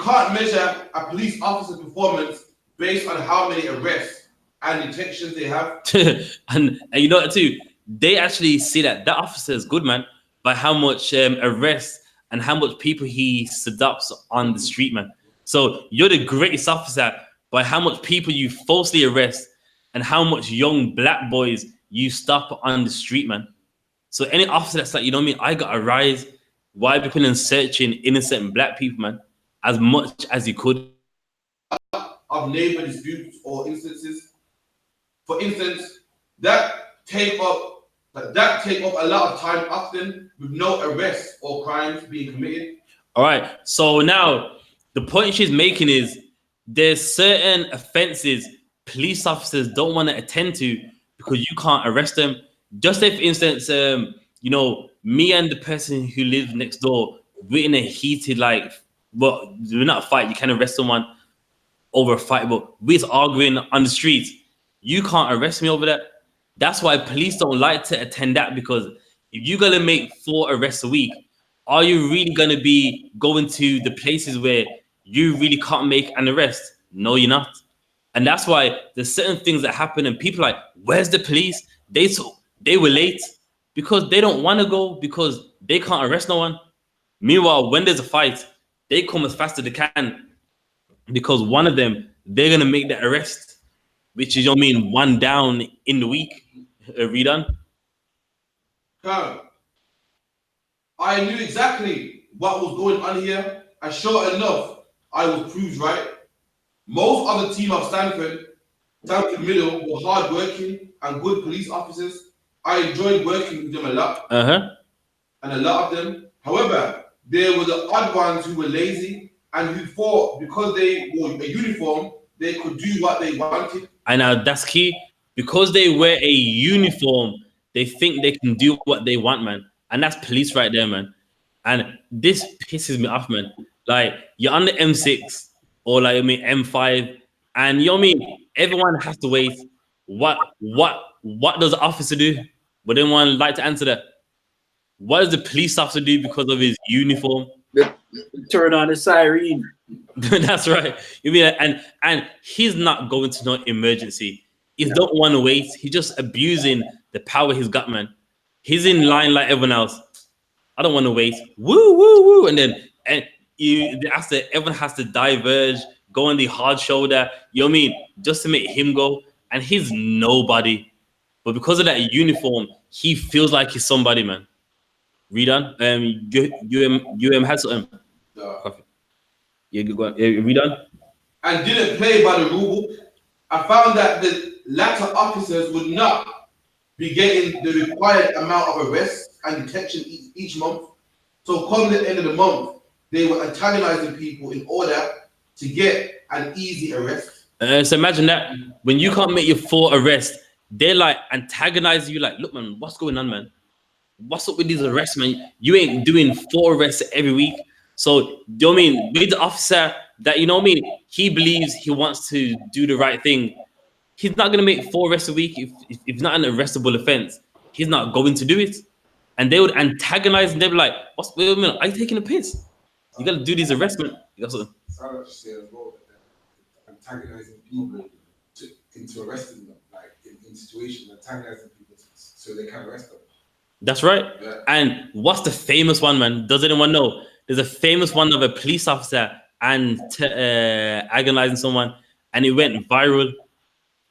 can't measure a police officer's performance based on how many arrests and detections they have. and you know what too? They actually see that officer is good, man, by how much arrests and how much people he seducts on the street, man. So you're the greatest officer by how much people you falsely arrest and how much young black boys you stop on the street, man. So any officer that's like, you know what I mean, I gotta rise. Why be putting searching innocent black people, man, as much as you could. Of neighbor disputes or instances, for instance, that take up a lot of time, often with no arrests or crimes being committed. All right. So now the point she's making is there's certain offenses police officers don't want to attend to because you can't arrest them. Just say, for instance, you know, me and the person who lives next door, we're in a heated, like, well, we're not a fight. You can arrest someone over a fight, but we're arguing on the streets. You can't arrest me over that. That's why police don't like to attend that, because if you're gonna make 4 arrests a week, are you really gonna be going to the places where you really can't make an arrest? No, you're not. And that's why there's certain things that happen, and people are like, where's the police? They were late because they don't want to go because they can't arrest no one. Meanwhile, when there's a fight, they come as fast as they can because one of them, they're gonna make the arrest, which is, you know what I mean, 1 down in the week. Redone. I knew exactly what was going on here, and sure enough, I was proved right. Most of the team of Stanford Middle were hardworking and good police officers. I enjoyed working with them a lot, and a lot of them. However, there were the odd ones who were lazy and who thought because they wore a uniform, they could do what they wanted. And now that's key. Because they wear a uniform, they think they can do what they want, man. And that's police right there, man. And this pisses me off, man. Like, you're on the M6 or like, I mean, M5, and you know what I mean? Everyone has to wait. What does the officer do? Would anyone like to answer that? What does the police officer do because of his uniform? Turn on the siren. That's right. You mean, and he's not going to no emergency. He don't want to wait. He's just abusing the power he's got, man. He's in line like everyone else. I don't want to wait. Woo, woo, woo. And then everyone has to diverge, go on the hard shoulder. You know what I mean? Just to make him go. And he's nobody. But because of that uniform, he feels like he's somebody, man. Read on. Had something. Yeah, go on. Read on. And didn't play by the rule book. I found that the latter officers would not be getting the required amount of arrests and detention each month. So come the end of the month, they were antagonizing people in order to get an easy arrest. So imagine that when you can't make your full arrest, they're like antagonizing you. Like, look, man, what's going on, man? What's up with these arrests, man? You ain't doing 4 arrests every week. So, you know what I mean? With the officer that, you know what I mean, he believes he wants to do the right thing. He's not going to make 4 arrests a week if it's not an arrestable offense. He's not going to do it. And they would antagonize and they'd be like, what's, wait a minute, are you taking a piss? You got to do these arrests, man. You got to. Sarah just said as well that they're antagonizing people into arresting them, like in situations, antagonizing people so they can arrest them. That's right. Yeah. And what's the famous one, man? Does anyone know? There's a famous one of a police officer and agonizing someone, and it went viral.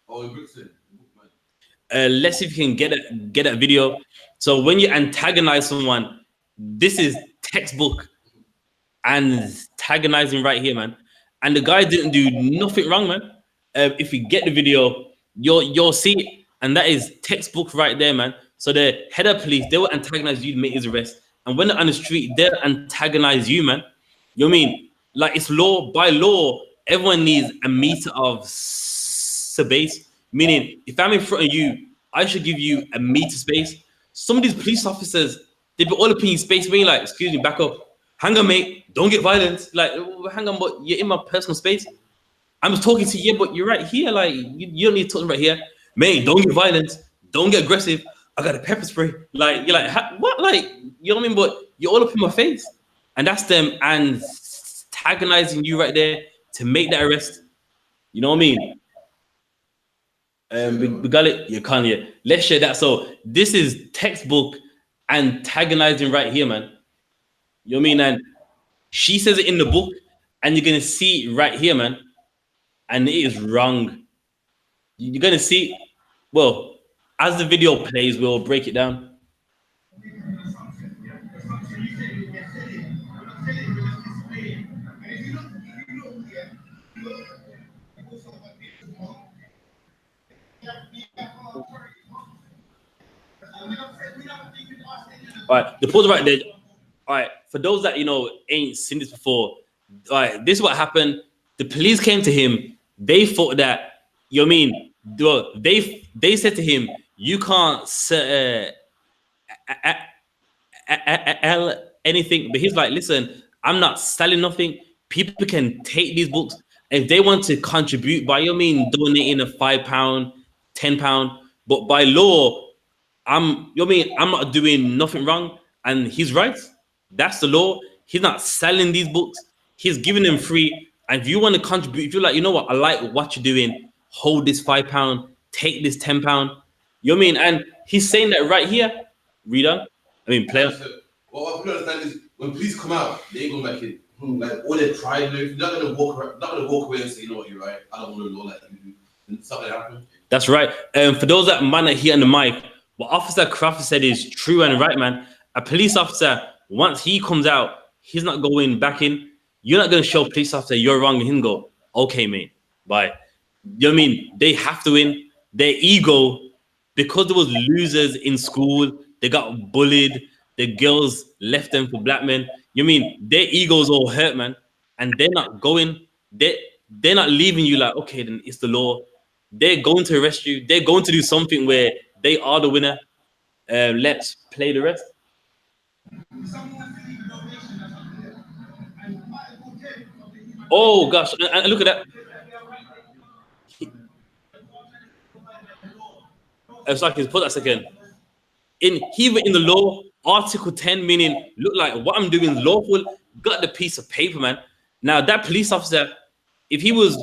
Oh, in Brixton. Let's see if you can get that video. So when you antagonize someone, this is textbook antagonizing right here, man. And the guy didn't do nothing wrong, man. If you get the video, you'll see it, and that is textbook right there, man. So the head of police, they will antagonize you to make his arrest, and when they're on the street, they'll antagonize you, man. You know what I mean? Like, it's law. By law, everyone needs a meter of space. Meaning, if I'm in front of you, I should give you a meter space. Some of these police officers, they be all up in your space, being like, excuse me, back up. Hang on, mate. Don't get violent. Like, hang on, but you're in my personal space. I'm just talking to you, but you're right here. Like, you don't need to talk right here. Mate, don't get violent. Don't get aggressive. I got a pepper spray. Like, you're like, what? Like, you know what I mean? But you're all up in my face. And that's them antagonizing you right there to make that arrest. You know what I mean? We got it. You can't hear. Let's share that. So this is textbook antagonizing right here, man. You know what I mean? And she says it in the book, and you're gonna see it right here, man. And it is wrong. You're gonna see. Well, as the video plays, we'll break it down. All right, the pause right there. All right, for those that, you know, ain't seen this before, all right, this is what happened. The police came to him. They thought that, you know what I mean? Well, they said to him, you can't anything. But he's like, listen, I'm not selling nothing. People can take these books. If they want to contribute, by, you know what I mean, donating a £5, £10, but by law, you know what I mean, I'm not doing nothing wrong. And he's right. That's the law. He's not selling these books. He's giving them free. And if you want to contribute, if you're like, you know what, I like what you're doing, hold this £5, take this £10. You know what I mean? And he's saying that right here. Read on. I mean, play on. What people understand is when police come out, they ain't going back in. Like, all their pride and everything, not gonna walk away and say, you know what, you're right. I don't want to know like you do. And something happen. That's right. For those that might not hear on the mic, what Officer Crawford said is true and right, man. A police officer, once he comes out, he's not going back in. You're not going to show a police officer you're wrong and him go, okay, mate, bye. You know what I mean? They have to win. Their ego, because there was losers in school, they got bullied. The girls left them for black men. You know what I mean? Their egos all hurt, man. And they're not going. They're not leaving you like, okay, then it's the law. They're going to arrest you. They're going to do something where they are the winner. Let's play the rest. Oh gosh, and look at that. It's like he's put that second. In the law, Article 10, meaning look like what I'm doing is lawful. Got the piece of paper, man. Now that police officer, if he was,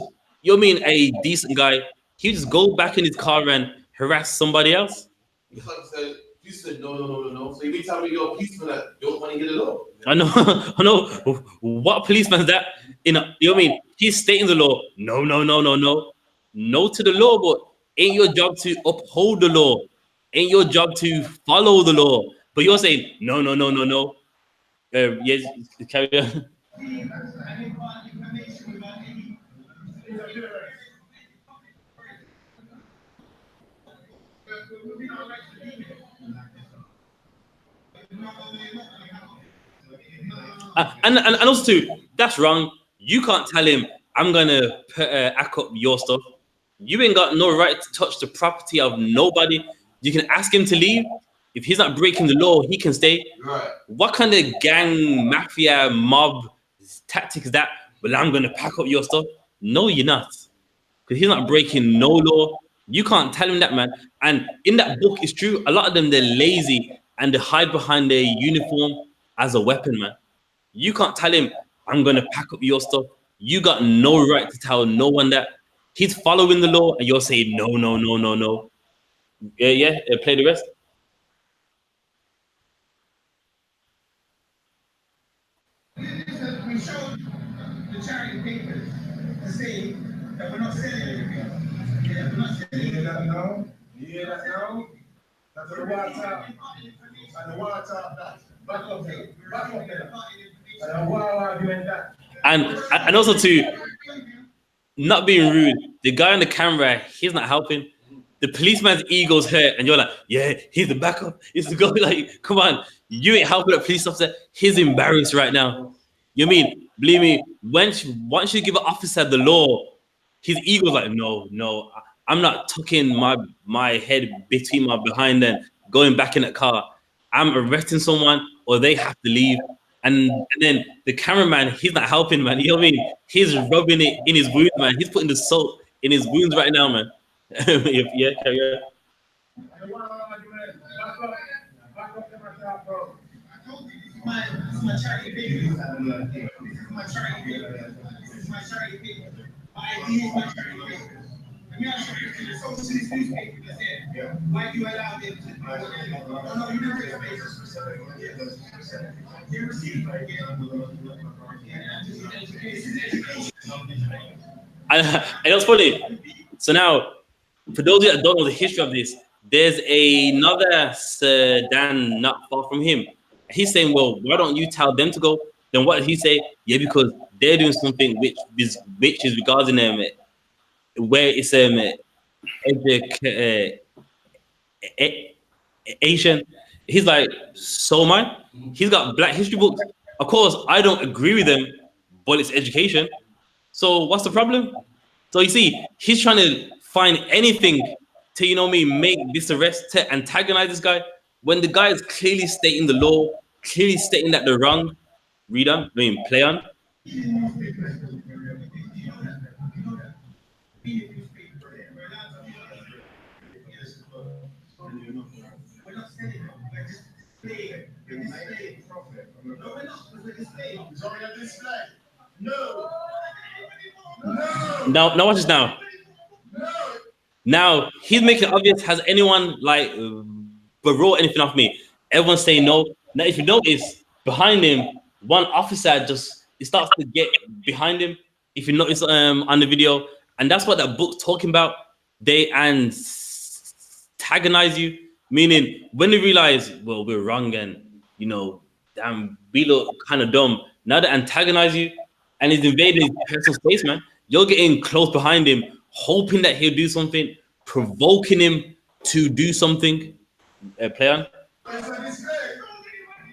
you know what I mean, a decent guy, he'd just go back in his car and harass somebody else. You said no. So you mean telling me you're a policeman that don't want to get a law? I know. What policeman is that? You know what I mean? He's stating the law. No. No to the law, but ain't your job to uphold the law. Ain't your job to follow the law. But you're saying, no. Yes, carry on. And also too, that's wrong. You can't tell him I'm gonna act up your stuff. You ain't got no right to touch the property of nobody. You can ask him to leave. If he's not breaking the law, he can stay. Right. What kind of gang, mafia, mob tactic is that? Well, I'm gonna pack up your stuff. No, you're not, because he's not breaking no law. You can't tell him that, man. And in that book, it's true. A lot of them, they're lazy and they hide behind their uniform as a weapon, man. You can't tell him, I'm going to pack up your stuff. You got no right to tell no one that. He's following the law and you're saying, no, no, no, no, no. Yeah, play the rest. We showed the charity papers to say that we're not selling anything. Yeah, we're not selling. You hear that now? You hear that now? That's the water. And the water that. Back up there. Back up there. And why are you doing that? And also too, not being rude, the guy on the camera, he's not helping. The policeman's ego's hurt, and you're like, yeah, he's the backup. He's the guy. Like, come on, you ain't helping a police officer. He's embarrassed right now. You mean, believe me, once you give an officer the law, his ego's like, no, no, I'm not tucking my head between my behind and going back in the car. I'm arresting someone, or they have to leave. And then the cameraman, he's not helping, man. You know what I mean? He's rubbing it in his wounds, man. He's putting the salt in his wounds right now, man. Yeah, carry on. And why are you doing that? Back up to my top, bro. I told you this is my charity paper. This is my charity paper. This is my charity paper. My ID is my charity paper. Let me ask you a question. The socialist newspaper that's here. Why do you allow them to? No, you never explained this. You received it. This is education. And it was funny. So now, for those of you that don't know the history of this, there's another Sir Dan not far from him. He's saying, well, why don't you tell them to go? Then what did he say? Yeah, because they're doing something which is regarding them where it's Asian. He's like, so am I. He's got black history books. Of course, I don't agree with them, but it's education. So what's the problem? So you see, he's trying to find anything to, you know me, make this arrest, to antagonize this guy, when the guy is clearly stating the law, clearly stating that they're wrong. Read on, I mean, play on. Now watch this now. Now he's making it obvious. Has anyone like wrote anything off me? Everyone's saying no. Now, if you notice behind him, one officer just it starts to get behind him. If you notice on the video, and that's what that book's talking about. They antagonize you, meaning when they realize, well, we're wrong, and you know, damn, we look kind of dumb. Now they antagonize you, and he's invading his personal space, man. You're getting close behind him, hoping that he'll do something, provoking him to do something. Play on.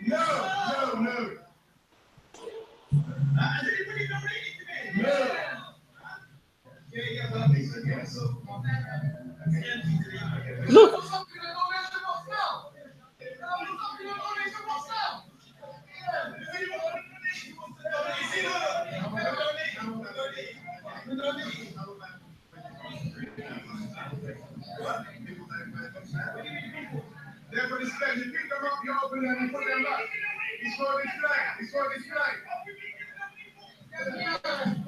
No. Look. They're for this flag. You pick them up, you open them, and put them back. It's for this flag. It's for this flag.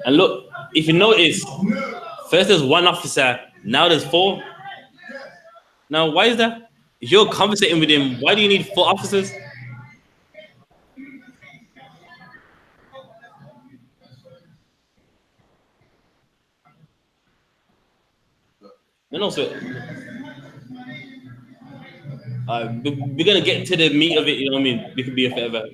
And look, if you notice, first there's one officer, now there's four. Now, why is that? If you're conversating with him, why do you need four officers? No, sweat. We're gonna get to the meat of it. You know what I mean? We could be a forever.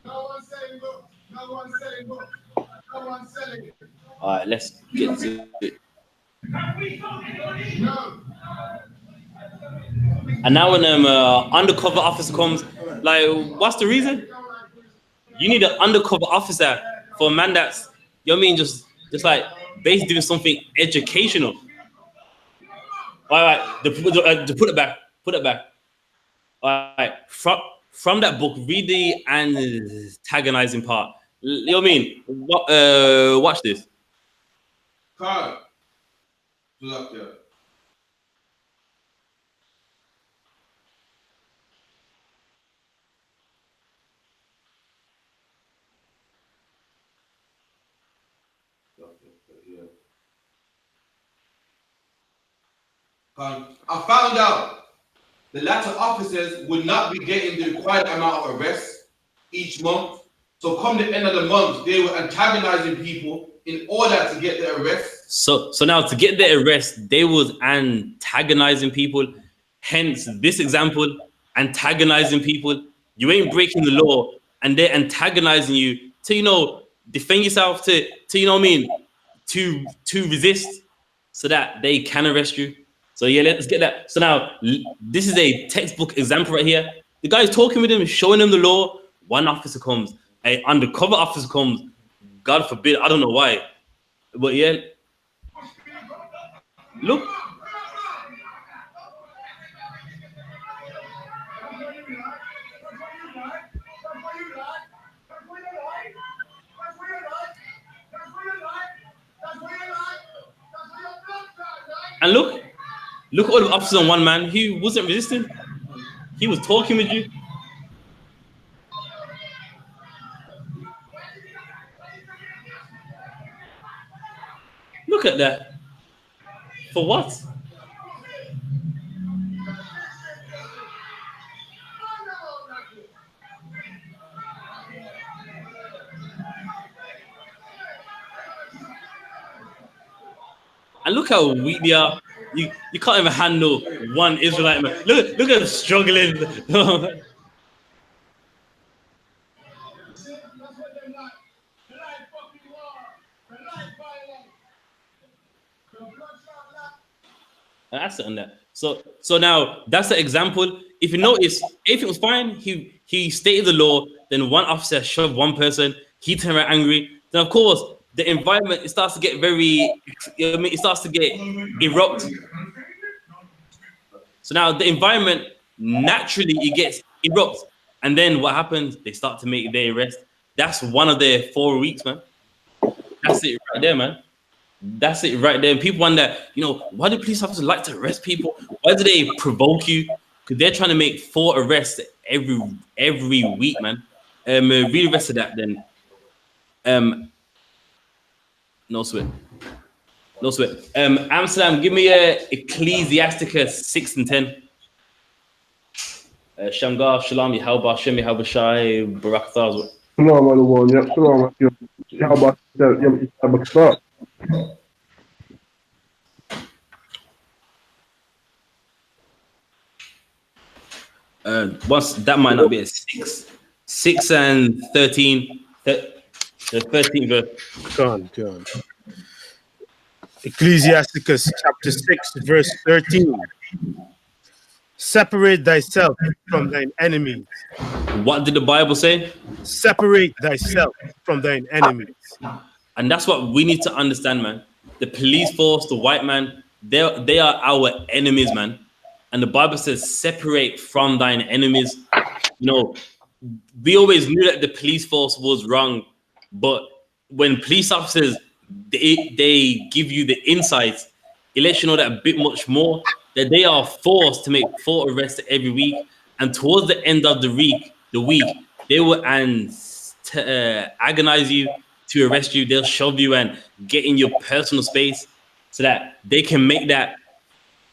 No one's saying look. No one's saying look. All right, let's get to it. And now when undercover officer comes, like, what's the reason? You need an undercover officer for a man that's, you know what I mean, just like basically doing something educational. All right, to put it back. All right, from that book, read the antagonizing part. You know what I mean? Watch this. Carl. Pull up there. I found out the latter officers would not be getting the required amount of arrests each month. So come the end of the month, they were antagonizing people in order to get the arrest. So now to get the arrest, they was antagonizing people. Hence this example, antagonizing people. You ain't breaking the law, and they're antagonizing you to, you know, defend yourself, to you know what I mean, to resist, so that they can arrest you. So yeah, let's get that. So now this is a textbook example right here. The guy's talking with him, showing him the law. One officer comes, an undercover officer comes. God forbid, I don't know why, but yeah, look. And look at all the officers on one man. He wasn't resisting. He was talking with you. Look at that. For what? And look how weak they are. You can't even handle one Israelite man. Look at them struggling. That's it on that. So now that's the example. If you notice, if it was fine, he stated the law, then one officer shoved one person, he turned around angry. Then of course the environment, it starts to get very, you know what I mean, it starts to get erupt. So now the environment, naturally it gets erupt. And then what happens? They start to make their arrest. That's one of their 4 weeks, man. That's it right there, man. That's it right there. And people wonder, you know, why do police officers like to arrest people? Why do they provoke you? Because they're trying to make 4 arrests every week, man. Read the rest of that then. No sweat. Amsterdam, give me a Ecclesiasticus 6 and 10. Shamgar, Shalom, Yehalba, Shem, Yehalba Shai, Barak Thaz. Shalom, everyone. Yep, shalom. How about that? Once that might not be a 6 and 13. The 13th verse. Go on. Ecclesiasticus chapter 6, verse 13. Separate thyself from thine enemies. What did the Bible say? Separate thyself from thine enemies. And that's what we need to understand, man. The police force, the white man, they are our enemies, man. And the Bible says, separate from thine enemies. You know, we always knew that the police force was wrong, but when police officers, they give you the insights, it lets you know that a bit much more, that they are forced to make 4 arrests every week. And towards the end of the week, they will agonize you to arrest you. They'll shove you and get in your personal space so that they can make that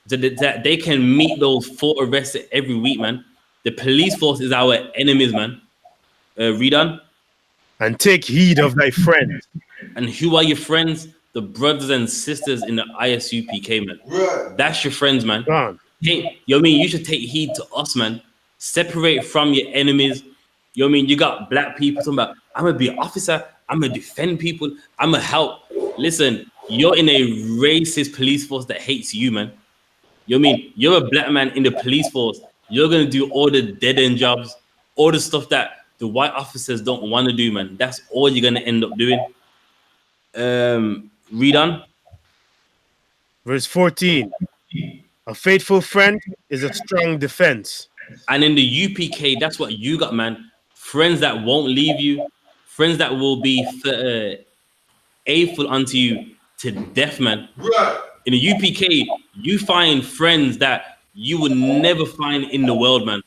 they can meet those 4 arrests every week, man. The police force is our enemies, man. Read on. And take heed of thy friends. And who are your friends? The brothers and sisters in the I.S.U.P.K, man. Right. That's your friends, man. Hey, you know what I mean? You should take heed to us, man. Separate from your enemies. You know what I mean? You got black people talking about, I'm gonna be an officer. I'm gonna defend people. I'm gonna help. Listen, you're in a racist police force that hates you, man. You know what I mean? You're a black man in the police force. You're gonna do all the dead end jobs, all the stuff that the white officers don't want to do, man. That's all you're gonna end up doing. Read on. Verse 14. A faithful friend is a strong defense. And in the UPK, that's what you got, man. Friends that won't leave you, friends that will be faithful unto you to death, man. Right. In the UPK, you find friends that you would never find in the world, man.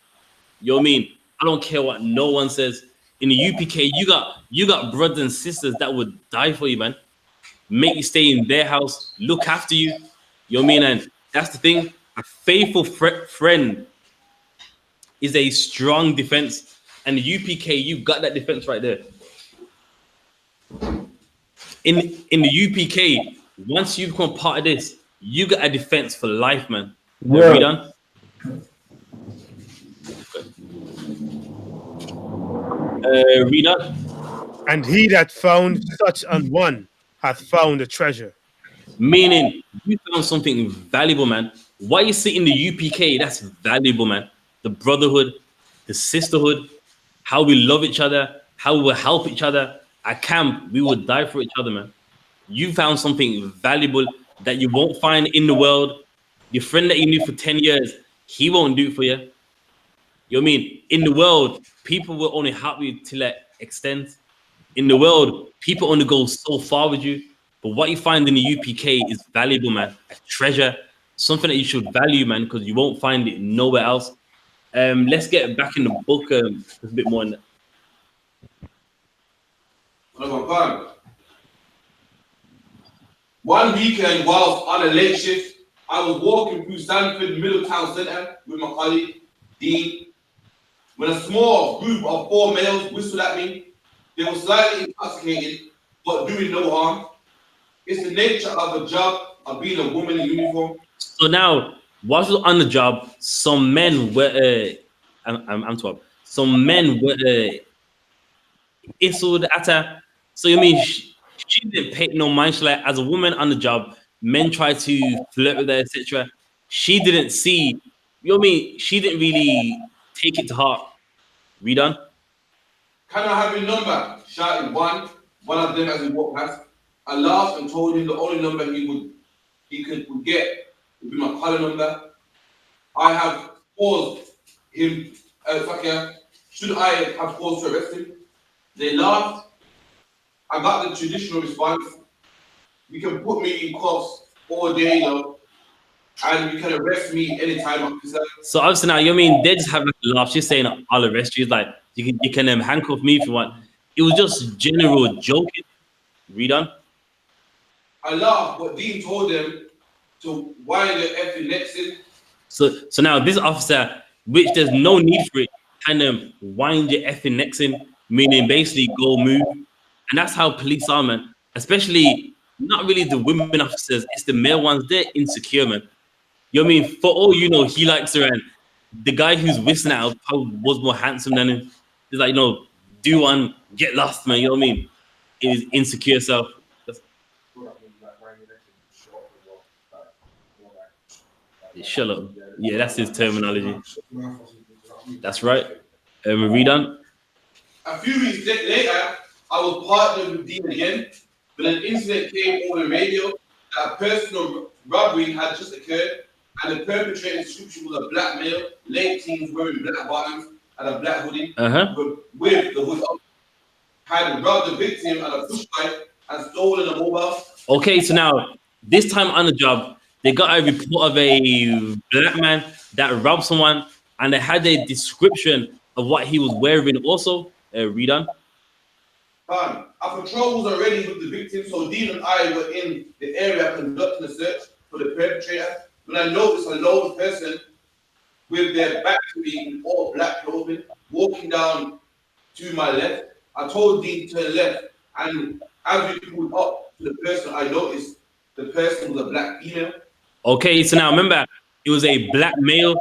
You know what I mean? I don't care what no one says. In the UPK, you got brothers and sisters that would die for you, man. Make you stay in their house, look after you. You know what I mean? And that's the thing. A faithful friend is a strong defense. And the UPK, you got that defense right there. In the UPK, once you become part of this, you got a defense for life, man. Yeah. Read on. Read on. And he that found such an one hath found a treasure. Meaning, you found something valuable, man. Why you sit in the UPK, that's valuable, man. The brotherhood, the sisterhood, how we love each other, how we will help each other. At camp, we will die for each other, man. You found something valuable that you won't find in the world. Your friend that you knew for 10 years, he won't do it for you. You know what I mean? In the world, people will only help you to that extent. In the world, people only go so far with you. But what you find in the UPK is valuable, man. A treasure, something that you should value, man, because you won't find it nowhere else. Let's get back in the book a bit more. One weekend, whilst on a late shift, I was walking through Sanford Middletown Centre with my colleague, Dean, when a small group of 4 males whistled at me. They were slightly intoxicated, but doing no harm. It's the nature of the job of being a woman in uniform. So now, whilst we're on the job, some men were, I'm 12. Some men were issued at her. So you mean she didn't pay no mind. She like, as a woman on the job, men try to flirt with her, etc. She didn't see. You know what I mean? She didn't really take it to heart. Read on. Can I have your number? Shouted one of them as he walked past. I laughed and told him the only number he could get would be my collar number. I have paused him. Should I have paused to arrest him? They laughed. I got the traditional response. You can put me in cuffs all day, and you can arrest me anytime, officer. So obviously now, you know what I mean? They just have like a laugh. She's saying, I'll arrest you. It's like, you can handcuff me if you want. It was just general joking. Read on. I laughed, but Dean told them to wind their effing necks in. So now this officer, which there's no need for it, kind of wind your effing necks in, meaning basically go move. And that's how police are, man. Especially not really the women officers, it's the male ones. They're insecure, man. You know what I mean? For all you know, he likes her, and the guy who's whistling at her probably was more handsome than him. He's like, do one, get lost, man. You know what I mean? It is insecure self. Shut up. Yeah, that's his terminology. That's right. Read on. A few weeks later, I was partnered with Dean again, but an incident came over the radio that a personal robbery had just occurred, and the perpetrator's description was a black male, late teens, wearing black bottoms and a black hoodie with the hood up. Had robbed the victim at a push bike and stolen a mobile. Okay, so now this time on the job, they got a report of a black man that robbed someone, and they had a description of what he was wearing also. Read on. Our patrol was already with the victim, so Dean and I were in the area conducting a search for the perpetrator. When I noticed a lone person with their back to me in all black clothing walking down to my left, I told Dean to the left, and as we pulled up to the person, I noticed the person was a black female. Okay, so now remember, it was a black male.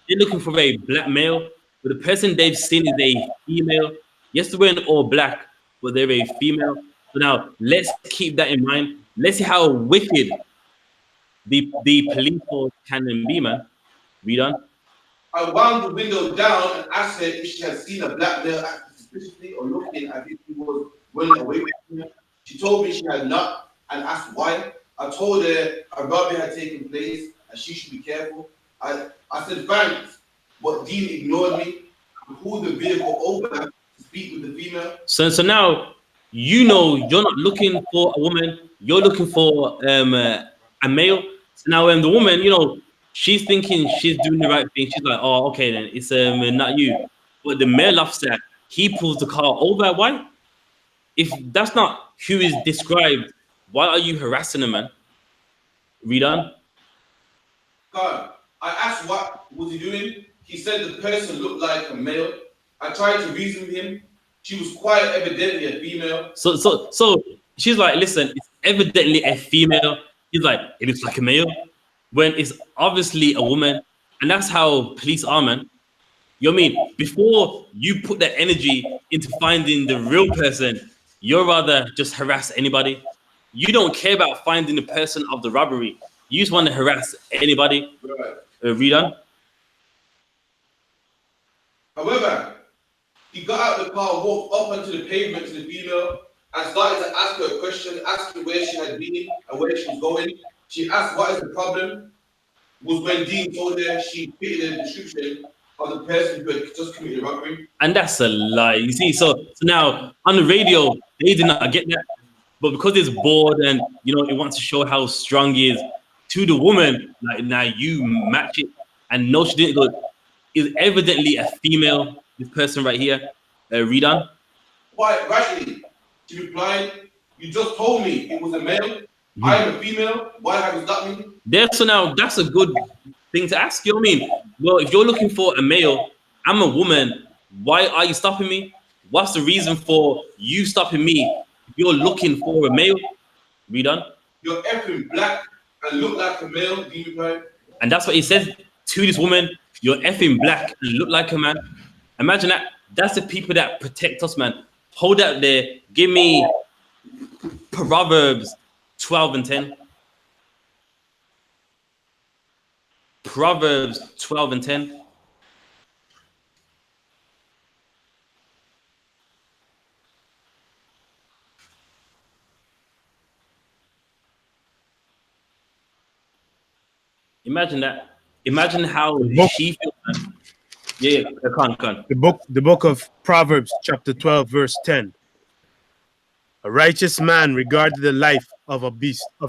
They're looking for a black male, but the person they've seen is a female. Yes, they're wearing all black, but they're a female. So now let's keep that in mind. Let's see how wicked the police force can be, man. Read on. I wound the window down and asked her if she had seen a black male acting suspiciously or looking as if he was running away from her. She told me she had not and asked why. I told her a robbery had taken place and she should be careful. I said thanks, but Dean ignored me and pulled the vehicle over to speak with the female. So now you know you're not looking for a woman, you're looking for a male. So now the woman, you know, she's thinking she's doing the right thing. She's like, oh, okay, then it's not you. But the male officer, he pulls the car over. Why? If that's not who is described, why are you harassing a man? Read on. God, I asked what was he doing. He said the person looked like a male. I tried to reason with him. She was quite evidently a female. So she's like, listen, it's evidently a female. He's like, it looks like a male, when it's obviously a woman, and that's how police are, man. You know what I mean? Before you put that energy into finding the real person, you'd rather just harass anybody. You don't care about finding the person of the robbery. You just want to harass anybody. Right. Read on. However, he got out of the car, walked up onto the pavement to the female, and started to ask her a question, asking where she had been and where she was going. She asked what is the problem, was when Dean told her she fitted the description of the person who had just committed a robbery. And that's a lie. You see, so now on the radio, they did not get that. But because it's bored and you know it wants to show how strong he is to the woman, like now you match it. And no, she didn't go. Is evidently a female, this person right here. Read on. Quite rightly, she replied, you just told me it was a male. I am a female. Why have you stopped me? There, so now that's a good thing to ask. You know what I mean? Well, if you're looking for a male, I'm a woman. Why are you stopping me? What's the reason for you stopping me? If you're looking for a male, read on. You're effing black and look like a male, Dean replied. And that's what he says to this woman. You're effing black and look like a man. Imagine that. That's the people that protect us, man. Hold that there. Give me Proverbs 12 and 10. Proverbs 12 and 10. Imagine that. Imagine how she feels, man. Yeah, come. The book of Proverbs, chapter 12, verse 10. A righteous man regarded the life of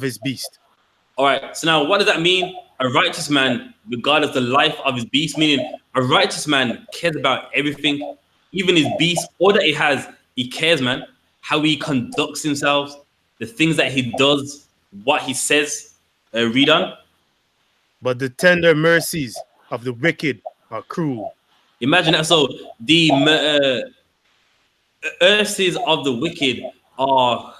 his beast. All right. So now, what does that mean? A righteous man regardless the life of his beast, meaning a righteous man cares about everything, even his beast, all that he has, he cares, man. How he conducts himself, the things that he does, what he says. Read on. But the tender mercies of the wicked are cruel. Imagine that. So the mercies of the wicked are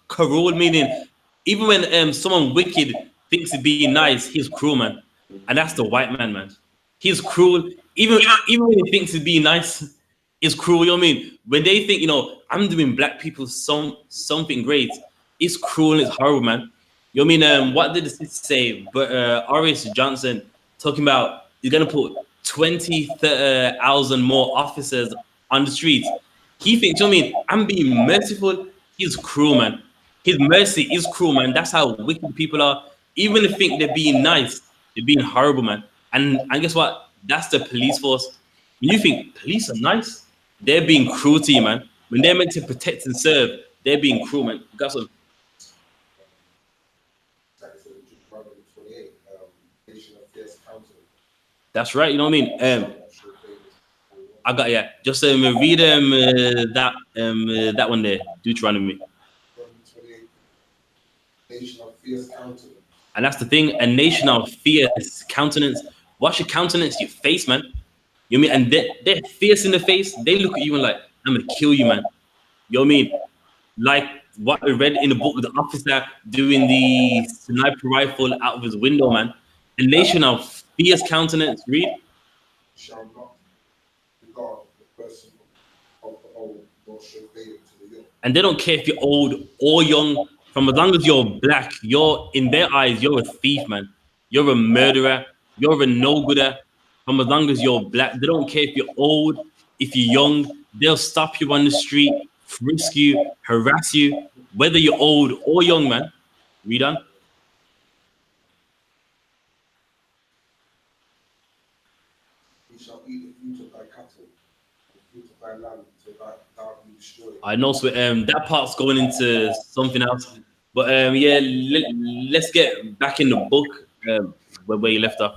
cruel, meaning even when someone wicked thinks he's being nice, he's cruel, man. And that's the white man, man. He's cruel. Even when he thinks he's being nice, it's cruel. You know what I mean? When they think, you know, I'm doing black people something great, it's cruel and it's horrible, man. You know what I mean? What did the sister say? But R.S. Johnson talking about he's gonna put 20,000 more officers on the streets. He thinks, you know what I mean? I'm being merciful. He's cruel, man. His mercy is cruel, man. That's how wicked people are. Even if they think they're being nice, they're being horrible, man. And guess what? That's the police force. When you think police are nice, they're being cruel to you, man. When they're meant to protect and serve, they're being cruel, man. Got some. That's right. You know what I mean? I got Just read that one there. Deuteronomy. Nation of fierce countenance. And that's the thing. A nation of fierce countenance. What's your countenance? Your face, man. You know what I mean? And they're fierce in the face. They look at you and like, I'm gonna kill you, man. You know what I mean? Like what we read in the book with the officer doing the sniper rifle out of his window, man. A nation of fierce countenance. Read. Shall not regard the person of the old, nor show favor to the young. and they don't care if you're old or young. From as long as you're black, you're in their eyes, you're a thief, man. You're a murderer. You're a no-gooder. From as long as you're black, they don't care if you're old, if you're young. They'll stop you on the street, frisk you, harass you, whether you're old or young, man. Read on. He shall eat the fruit of thy cattle, the fruit of thy land, so that thou be destroyed. I know, so that part's going into something else, but yeah, let's get back in the book where you left off.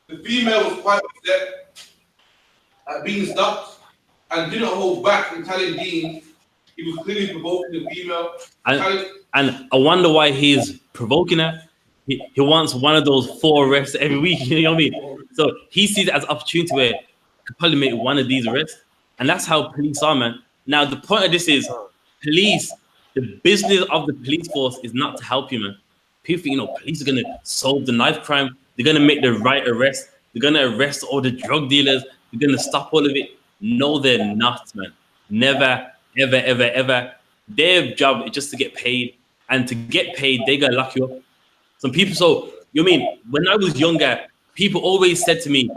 The female was quite upset at being stopped and didn't hold back in telling Dean he was clearly provoking the female. And I wonder why he's provoking her. He wants one of those 4 arrests every week. You know what I mean? So he sees it as an opportunity where he could probably make one of these arrests. And that's how police are, man. Now, the point of this is police, the business of the police force is not to help you, man. People think, police are going to solve the knife crime. They're going to make the right arrest. They're going to arrest all the drug dealers. They're going to stop all of it. No, they're not, man. Never, ever, ever, ever. Their job is just to get paid. And to get paid, they got to lock you up. Some people, so, you know what I mean? When I was younger, people always said to me,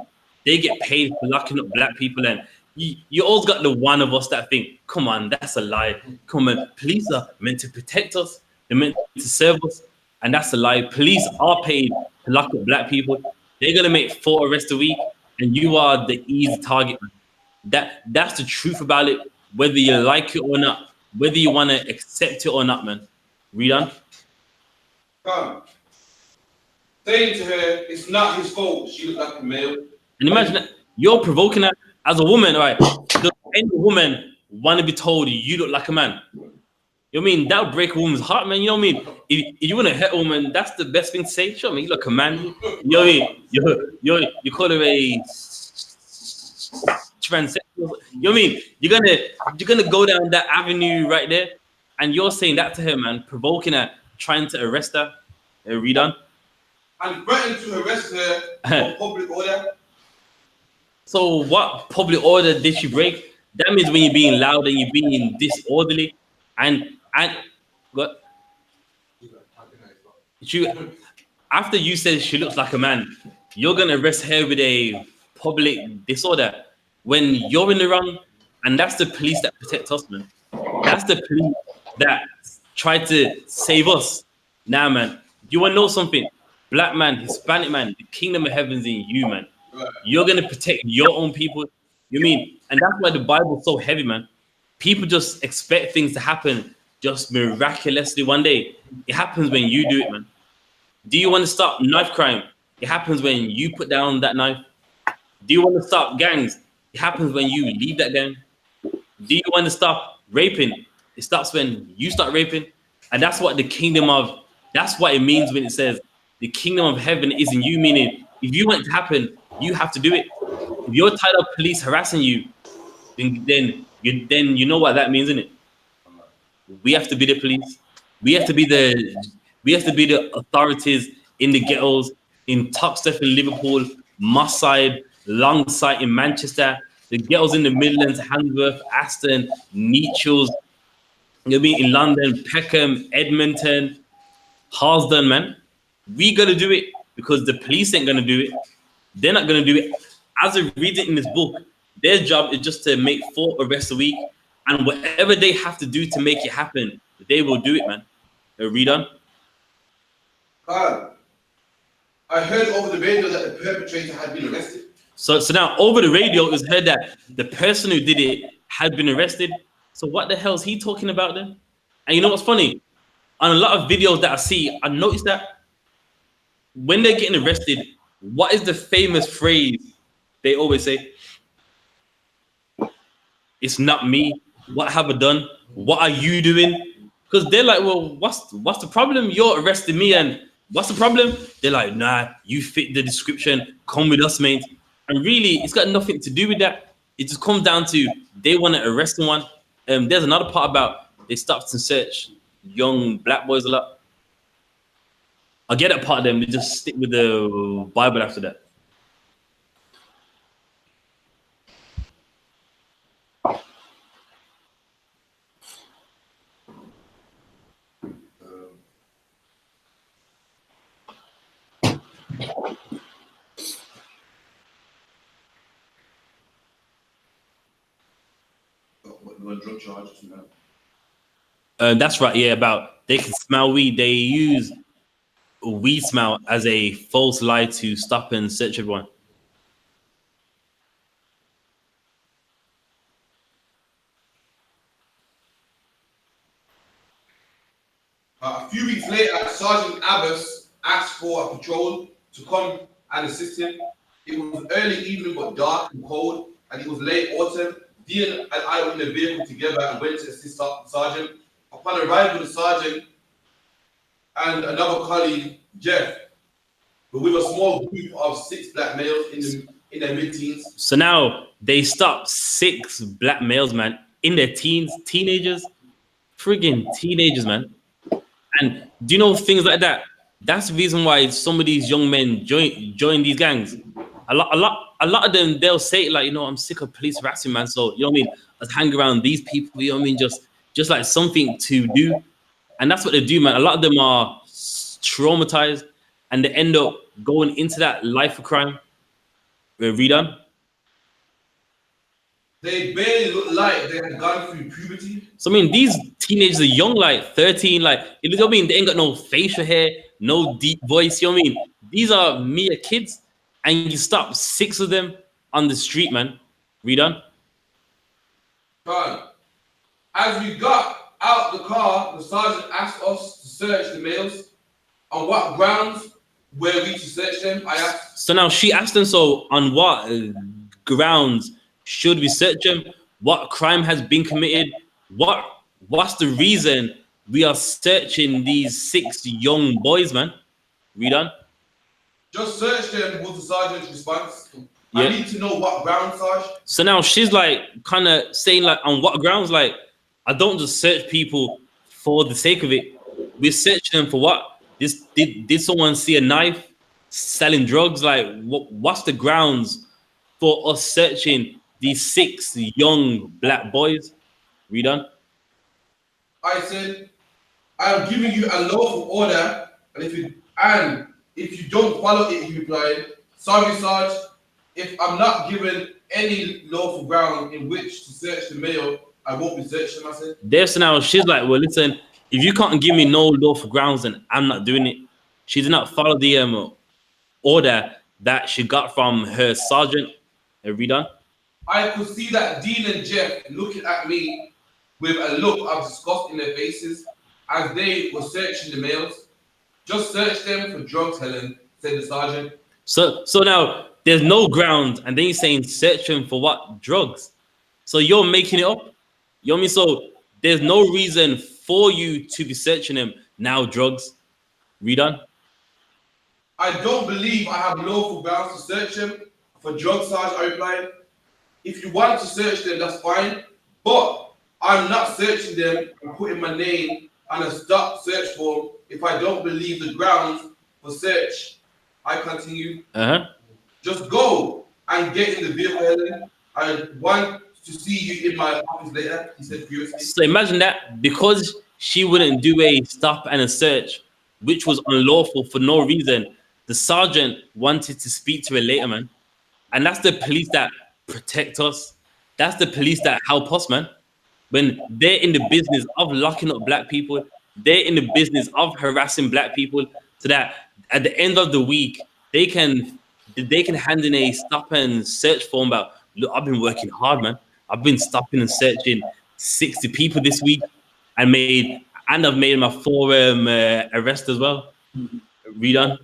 they get paid for locking up black people. And you always got the one of us that think, come on, that's a lie. Come on, police are meant to protect us. They're meant to serve us. And that's a lie. Police are paid to lock up black people. They're going to make 4 arrests a week. And you are the easy target, man. That's the truth about it, whether you like it or not, whether you want to accept it or not, man. Read on. Come. Saying to her, it's not his fault. She looked like a male. And imagine that you're provoking her as a woman, right? Does any woman want to be told you look like a man? You know what I mean? That would break a woman's heart, man. You know what I mean? If you want to hit a woman, that's the best thing to say. Show me, you look a man. You know what I mean? You call her a transsexual. You know what I mean? You're gonna go down that avenue right there, and you're saying that to her, man, provoking her, trying to arrest her. Read on. And threatened to arrest her for public order. So what public order did she break? That means when you're being loud and you're being disorderly, and what? After you said she looks like a man, you're gonna arrest her with a public disorder when you're in the wrong, and that's the police that protect us, man. That's the police that try to save us. Now, man, you wanna know something? Black man, Hispanic man, the kingdom of heaven's in you, man. You're gonna protect your own people. You mean? And that's why the Bible's so heavy, man. People just expect things to happen just miraculously one day. It happens when you do it, man. Do you want to stop knife crime? It happens when you put down that knife. Do you want to stop gangs? It happens when you leave that gang. Do you want to stop raping? It stops when you start raping. And that's what that's what it means when it says the kingdom of heaven is in you, meaning if you want it to happen, you have to do it. If you're tired of police harassing you, then you know what that means, isn't it? We have to be the police. We have to be the authorities in the ghettos, in Toxteth in Liverpool, Moss Side, Longside in Manchester, the ghettos in the Midlands, Handsworth, Aston, Nechells, you'll be in London, Peckham, Edmonton, Harlesden, man. We gotta do it because the police ain't gonna do it. They're not gonna do it. As I read it in this book, their job is just to make 4 arrests a week, and whatever they have to do to make it happen, they will do it, man. Read on. I heard over the radio that the perpetrator had been arrested. So now over the radio, it was heard that the person who did it had been arrested. So what the hell is he talking about then? And you know what's funny? On a lot of videos that I see, I noticed that when they're getting arrested, what is the famous phrase they always say? It's not me. What have I done? What are you doing? Because they're like, well, what's the problem? You're arresting me, and what's the problem? They're like, nah, you fit the description. Come with us, mate. And really, it's got nothing to do with that. It just comes down to they want to arrest someone. There's another part about they stopped and search young black boys a lot. I get that part of them. They just stick with the Bible after that. with a drug charge or something. That's right. Yeah, about they can smell weed. They use weed smell as a false lie to stop and search everyone. A few weeks later, Sergeant Abbas asked for a patrol to come and assist him. It was early evening but dark and cold, and it was late autumn. Dean and I were in the vehicle together and went to assist the sergeant. Upon arrival, the sergeant and another colleague, Jeff, were with a small group of 6 black males in their mid-teens. So now they stopped 6 black males, man, in their teens, teenagers, friggin' teenagers, man. And do you know things like that? That's the reason why some of these young men join these gangs. A lot of them, they'll say like, you know, I'm sick of police harassing, man. So you know what I mean? Let's hang around these people. You know what I mean? Just like something to do, and that's what they do, man. A lot of them are traumatized, and they end up going into that life of crime. Redone. They barely looked like they had gone through puberty. So I mean, these teenagers are young, like 13, like you know what I mean. They ain't got no facial hair, no deep voice. You know what I mean? These are mere kids, and you stop 6 of them on the street, man. Redone. As we got out the car, the sergeant asked us to search the males. On what grounds were we to search them? I asked. So now she asked them, so on what grounds should we search them? What crime has been committed? What's the reason we are searching these 6 young boys, man? Redone. Just search them was the sergeant's response. Yeah. I need to know what grounds, Sarge. So now she's like kind of saying like on what grounds? Like, I don't just search people for the sake of it. We're searching them for what? Did someone see a knife selling drugs? Like, what's the grounds for us searching these 6 young black boys? Redone. I said, I am giving you a lawful order, and if you don't follow it, he replied, sorry, Sarge, if I'm not given any lawful ground in which to search the male, I won't be searching him. I said. There's now she's like, well, listen, if you can't give me no lawful grounds, then I'm not doing it. She did not follow the order that she got from her sergeant. Redone. I could see that Dean and Jeff looking at me with a look of disgust in their faces as they were searching the males. Just search them for drugs, Helen, said the sergeant. So now there's no ground, and then you're saying search them for what? Drugs. So you're making it up. You know what I mean? So there's no reason for you to be searching them now. Drugs. Redone. I don't believe I have lawful grounds to search them for drugs, Sarge, I replied. If you want to search them, that's fine, but I'm not searching them and putting my name on a stop search form if I don't believe the grounds for search. I continue. Just go and get in the vehicle, Helen. I want to see you in my office later, he said furiously. So imagine that, because she wouldn't do a stop and a search, which was unlawful for no reason, the sergeant wanted to speak to her later, man. And that's the police that protect us. That's the police that help us, man. When they're in the business of locking up black people, they're in the business of harassing black people, so that at the end of the week, they can hand in a stop and search form about, look, I've been working hard, man. I've been stopping and searching 60 people this week, and I've made my 4 arrests as well. Redone.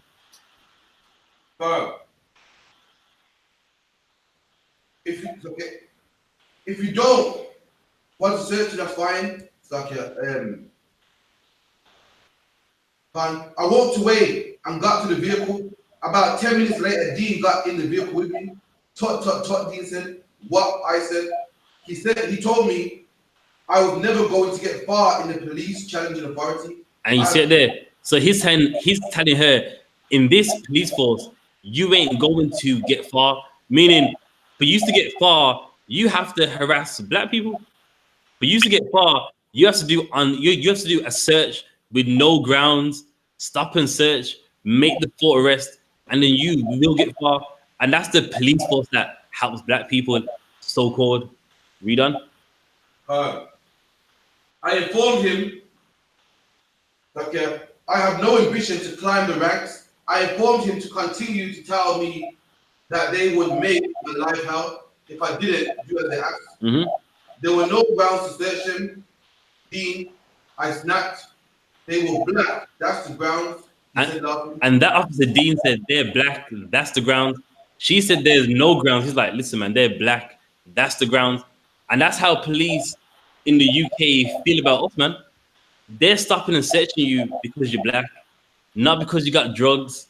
If you don't want to search it, that's fine. It's like fine. I walked away and got to the vehicle. About 10 minutes later, Dean got in the vehicle with me. Tut, Dean said. What? I said. He told me I was never going to get far in the police challenging authority. And you sit there. So he's telling her, in this police force, you ain't going to get far. Meaning, for you to get far, you have to harass black people. For you to get far, you have to do a search with no grounds, stop and search, make the 4 arrests, and then you will get far. And that's the police force that helps black people, so-called. Redone. I informed him that I have no ambition to climb the ranks. I informed him to continue to tell me that they would make my life hell if I didn't do as they asked. Mm-hmm. There were no grounds to search him. Dean, I snapped. They were black. That's the grounds. He said laughing. And that officer Dean said they're black. That's the grounds. She said there's no grounds. He's like, listen, man, they're black. That's the grounds. And that's how police in the UK feel about us, man. They're stopping and searching you because you're black, not because you got drugs,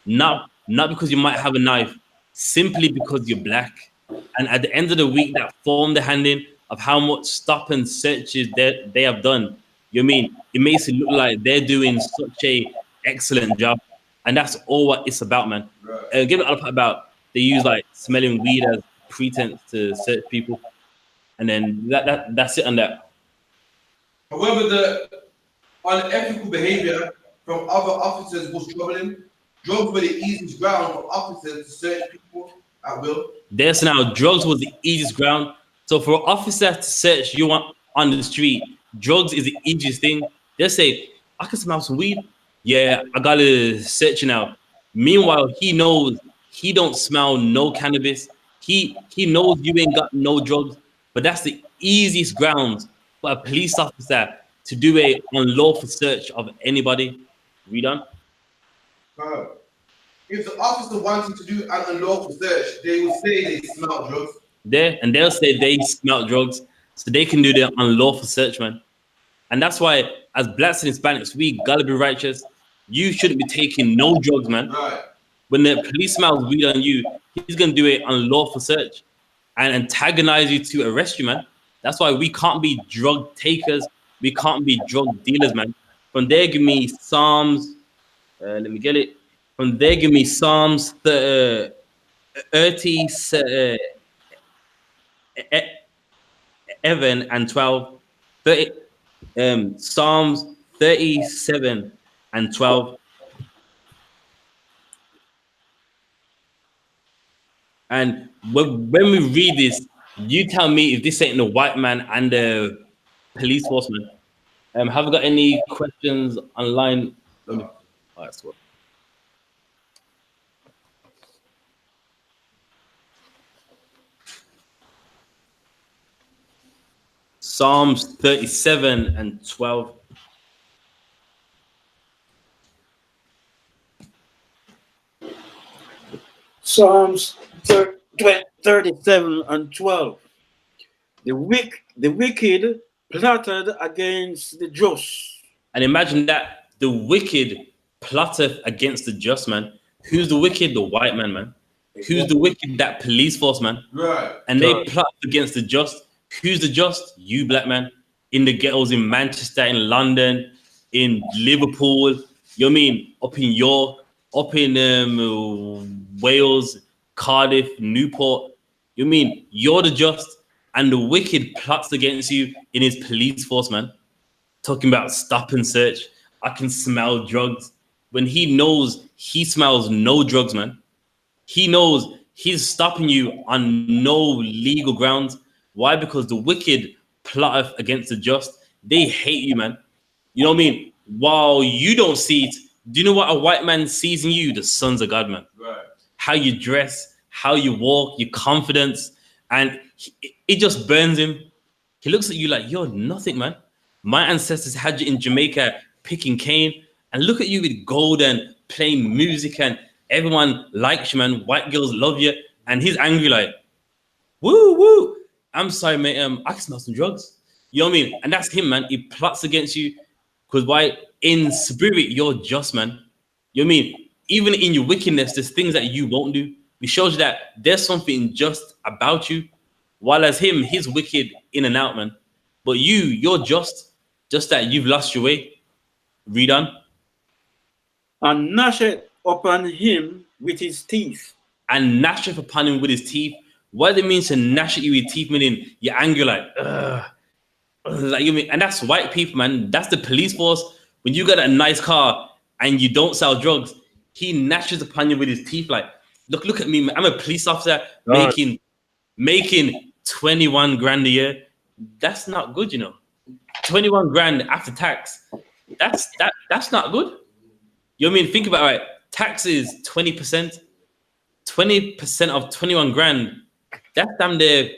not because you might have a knife, simply because you're black. And at the end of the week, that form they're handing of how much stop and searches they have done, you know what I mean? It makes it look like they're doing such a excellent job. And that's all what it's about, man. Give it up about they use like smelling weed as pretense to search people. And then that's it on that. However, the unethical behavior from other officers was troubling. Drugs were the easiest ground for officers to search people at will. There's now drugs was the easiest ground. So for an officer to search you on the street, drugs is the easiest thing. They'll say, I can smell some weed. Yeah, I gotta search you now. Meanwhile, he knows he don't smell no cannabis. He knows you ain't got no drugs. But that's the easiest grounds for a police officer to do a unlawful search of anybody. Read on. If the officer wanted to do an unlawful search, they would say they smell drugs. And they'll say they smell drugs, so they can do their unlawful search, man. And that's why, as blacks and Hispanics, we gotta be righteous. You shouldn't be taking no drugs, man. Right. When the police smells weed on you, he's gonna do an unlawful search and antagonize you to arrest you, man. That's why we can't be drug takers. We can't be drug dealers, man. From there, give me Psalms. Let me get it. From there, give me Psalms 30, 11 and 12. 30, Psalms 37 and 12. And when we read this, you tell me if this ain't the white man and the police forceman. Have you got any questions online? All right, so Psalms 37 and 12. Psalms 37 and 12. The wicked plotted against the just. And imagine that the wicked plotteth against the just, man. Who's the wicked? The white man, man. Who's the wicked? That police force, man. Right. And they plot against the just. Who's the just? You, black man. In the ghettos in Manchester, in London, in Liverpool. You know what I mean? Up in York, up in Wales, Cardiff, Newport. You know what I mean? You're the just. And the wicked plots against you in his police force, man. Talking about stop and search. I can smell drugs. When he knows he smells no drugs, man. He knows he's stopping you on no legal grounds. Why? Because the wicked plot against the just. They hate you, man. You know what I mean? While you don't see it, do you know what a white man sees in you? The sons of God, man. Right. How you dress, how you walk, your confidence. And it just burns him. He looks at you like, you're nothing, man. My ancestors had you in Jamaica picking cane. And look at you with gold and playing music and everyone likes you, man. White girls love you. And he's angry like, woo, woo. I'm sorry, mate. I can smell some drugs. You know what I mean? And that's him, man. He plots against you. Because why? In spirit, you're just, man. You know what I mean? Even in your wickedness, there's things that you won't do. It shows you that there's something just about you. While as him, he's wicked in and out, man. But you're just that you've lost your way. Read on. And gnasheth upon him with his teeth. And gnasheth upon him with his teeth. What it means to gnash at you with teeth, meaning you're angry, like, like you mean, and that's white people, man. That's the police force. When you got a nice car and you don't sell drugs, he gnashes upon you with his teeth, like, look at me, man. I'm a police officer making 21 grand a year. That's not good, you know. 21 grand after tax. That's not good. You know what I mean? Think about it, right? Tax is 20%. 20% of 21 grand. That's damn near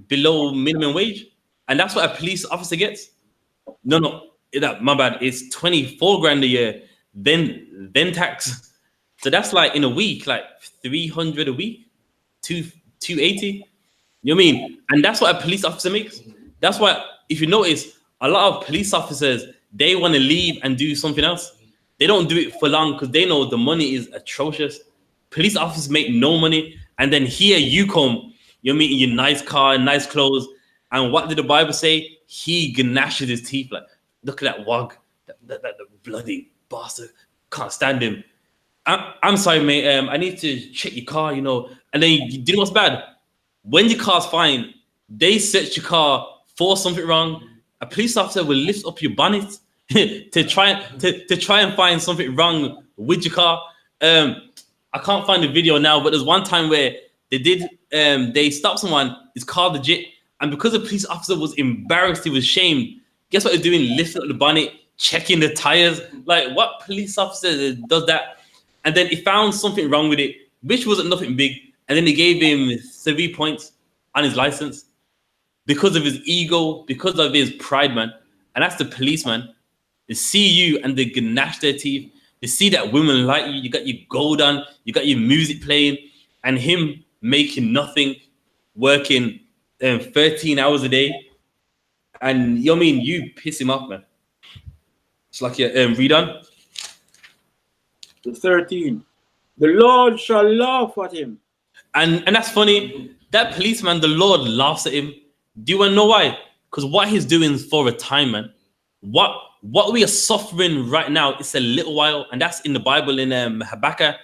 below minimum wage. And that's what a police officer gets. No, my bad. It's 24 grand a year, then tax. So that's like in a week, like 300 a week, 280. You know what I mean? And that's what a police officer makes. That's why, if you notice, a lot of police officers, they want to leave and do something else. They don't do it for long because they know the money is atrocious. Police officers make no money, and then here you come, you're meeting your nice car, nice clothes, and what did the Bible say? He gnashes his teeth like, look at that wog, that bloody bastard, can't stand him. I'm sorry, mate. I need to check your car, you know. And then you know what's bad? When your car's fine, they search your car for something wrong. A police officer will lift up your bonnet to try and find something wrong with your car. I can't find the video now, but there's one time where they stopped someone. It's called legit, and because the police officer was embarrassed, he was shamed. Guess what they're doing? Lifting up the bonnet, checking the tires. Like, what police officer does that? And then he found something wrong with it, which wasn't nothing big. And then they gave him 3 points on his license because of his ego, because of his pride, man. And that's the policeman. They see you and they gnash their teeth. They see that women like you. You got your gold on, you got your music playing, and him making nothing, working 13 hours a day. And you know what I mean? You piss him off, man. It's like your read on. The 13. The Lord shall laugh at him. And that's funny. That policeman, the Lord laughs at him. Do you want to know why? Because what he's doing is for a time, man. What we are suffering right now, it's a little while, and that's in the Bible in Habakkuk.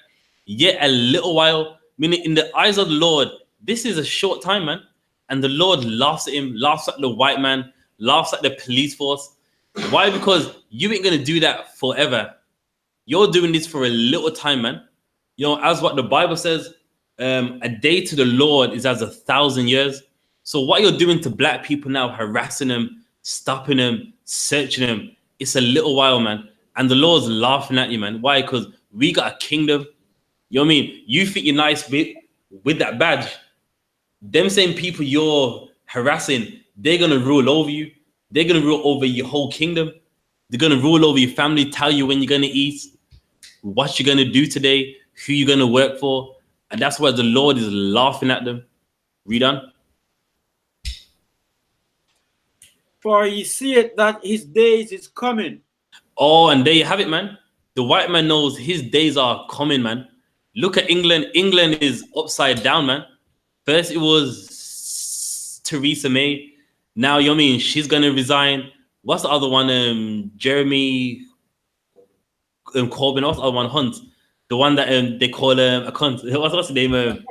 Yet a little while, meaning in the eyes of the Lord, this is a short time, man. And the Lord laughs at him, laughs at the white man, laughs at the police force. Why? Because you ain't gonna do that forever. You're doing this for a little time, man. You know, as what the Bible says, a day to the Lord is as 1,000 years. So what you're doing to black people now, harassing them, stopping them, searching them, it's a little while, man. And the Lord's laughing at you, man. Why? Because we got a kingdom. You know what I mean? You think you're nice with that badge. Them same people you're harassing, they're going to rule over you. They're going to rule over your whole kingdom. They're going to rule over your family, tell you when you're going to eat, what you're going to do today, who you're going to work for. And that's why the Lord is laughing at them. Read on. For he seeth that his days is coming. Oh, and there you have it, man. The white man knows his days are coming, man. Look at England. England is upside down, man. First it was Theresa May. Now, you know what I mean? She's going to resign. What's the other one? Jeremy Corbyn. What's the other one? Hunt. The one that they call a cunt. What's the name?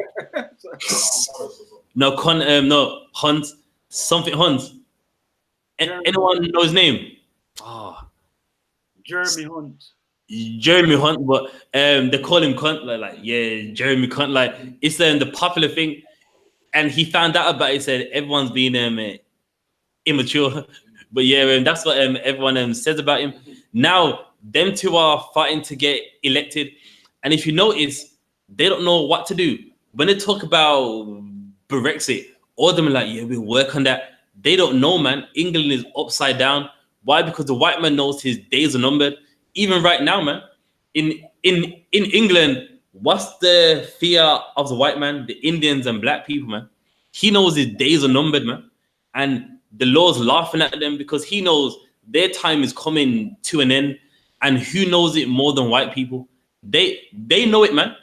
No, Hunt. Something Hunt. Anyone know his name? Jeremy Hunt. Jeremy Hunt, but they call him cunt. Like yeah, Jeremy cunt. Like it's the popular thing. And he found out about it. He said everyone's being immature. But yeah, that's what everyone says about him. Now, them two are fighting to get elected. And if you notice, they don't know what to do. When they talk about Brexit, all of them are like, yeah, we'll work on that. They don't know, man. England is upside down. Why? Because the white man knows his days are numbered. Even right now, man. In England, what's the fear of the white man? The Indians and black people, man. He knows his days are numbered, man. And the Lord's laughing at them because he knows their time is coming to an end. And who knows it more than white people? They know it, man.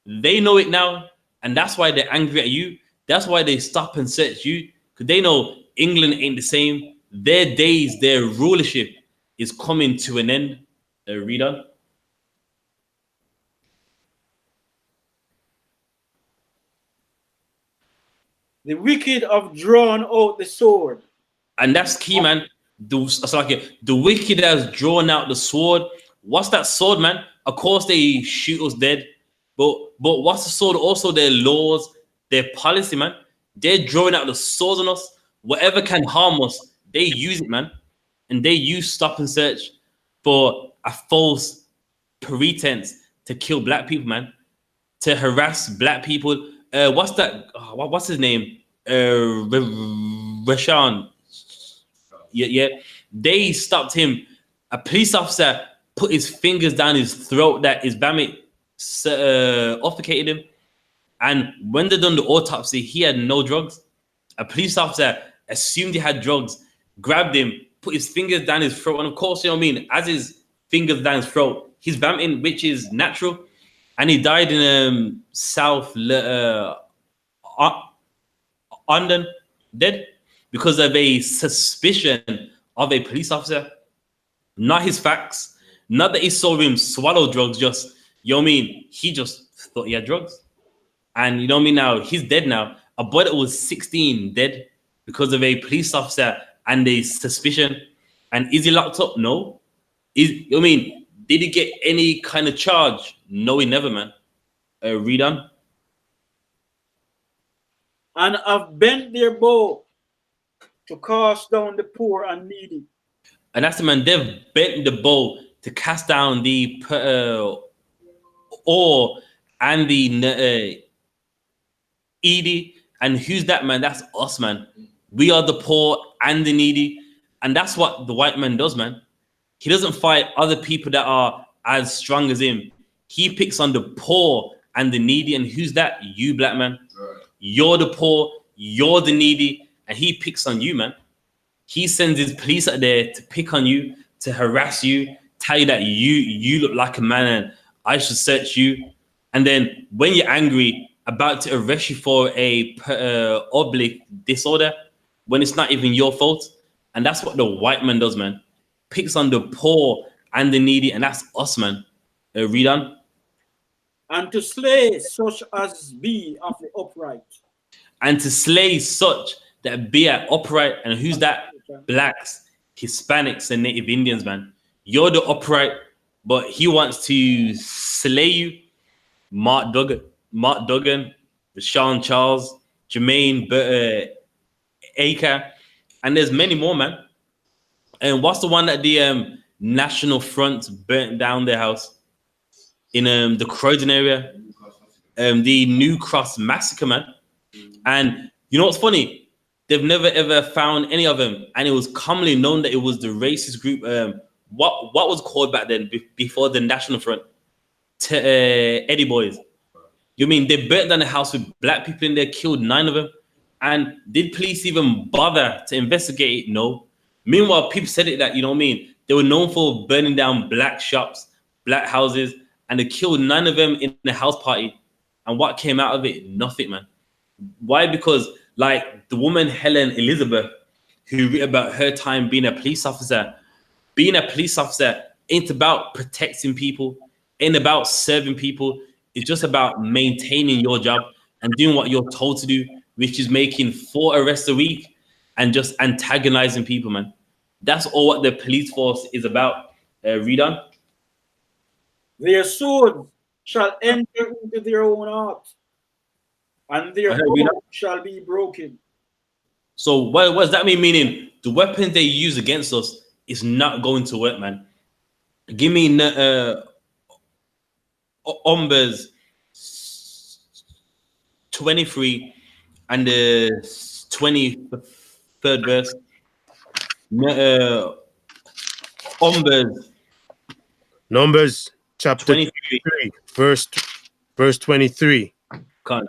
They know it now. And that's why they're angry at you. That's why they stop and search you. Because they know England ain't the same. Their days, their rulership is coming to an end. Read on. The wicked have drawn out the sword. And that's key, man. The wicked has drawn out the sword. What's that sword, man? Of course, they shoot us dead. But what's the sword? Also, their laws, their policy, man. They're drawing out the swords on us. Whatever can harm us, they use it, man. And they use stop and search for a false pretense to kill black people, man. To harass black people. What's that? What's his name? Rashawn. Yeah. They stopped him. A police officer put his fingers down his throat that his vomit suffocated him. And when they done the autopsy, he had no drugs. A police officer assumed he had drugs, grabbed him, put his fingers down his throat. And of course, you know what I mean? As his fingers down his throat, he's vomiting, which is natural. And he died in South London, dead because of a suspicion of a police officer. Not his facts. Not that he saw him swallow drugs, just, you know what I mean? He just thought he had drugs. And you know what I mean? Now, he's dead now. A boy that was 16 dead because of a police officer and a suspicion. And is he locked up? No. You know what I mean? Did he get any kind of charge? No, he never, man. Read on. And have bent their bow to cast down the poor and needy. And that's the man, they've bent the bow to cast down the or and the needy. And who's that, man? That's us, man. We are the poor and the needy. And that's what the white man does, man. He doesn't fight other people that are as strong as him. He picks on the poor and the needy. And who's that? You, black man. Right. You're the poor, you're the needy, and he picks on you, man. He sends his police out there to pick on you, to harass you, tell you that you look like a man and I should search you. And then when you're angry, about to arrest you for a oblique disorder, when it's not even your fault. And that's what the white man does, man. Picks on the poor and the needy, and that's us, man. Read on. And to slay such as be of the upright. And to slay such that be at upright. And who's that? Blacks, Hispanics, and Native Indians, man. You're the upright, but he wants to slay you. Mark Duggan, Rashawn Charles, Jermaine Aker, and there's many more, man. And what's the one that the National Front burnt down their house in the Croydon area? The New Cross Massacre, man. And you know what's funny? They've never ever found any of them, and it was commonly known that it was the racist group. What was called back then before the National Front? Eddie Boys. You mean they burnt down the house with black people in there, killed 9 of them, and did police even bother to investigate it? No. Meanwhile, people said it that, you know what I mean, they were known for burning down black shops, black houses, and they killed 9 of them in the house party. And what came out of it? Nothing, man. Why? Because like the woman Helen Elizabeth, who wrote about her time being a police officer ain't about protecting people, ain't about serving people. It's just about maintaining your job and doing what you're told to do, which is making 4 arrests a week and just antagonizing people, man. That's all what the police force is about. Read on. Their sword shall enter into their own heart, and their bow shall be broken. So what does that mean? Meaning the weapons they use against us is not going to work, man. Give me Numbers 23 and the 23rd verse. Numbers chapter 23, verse 23. Come.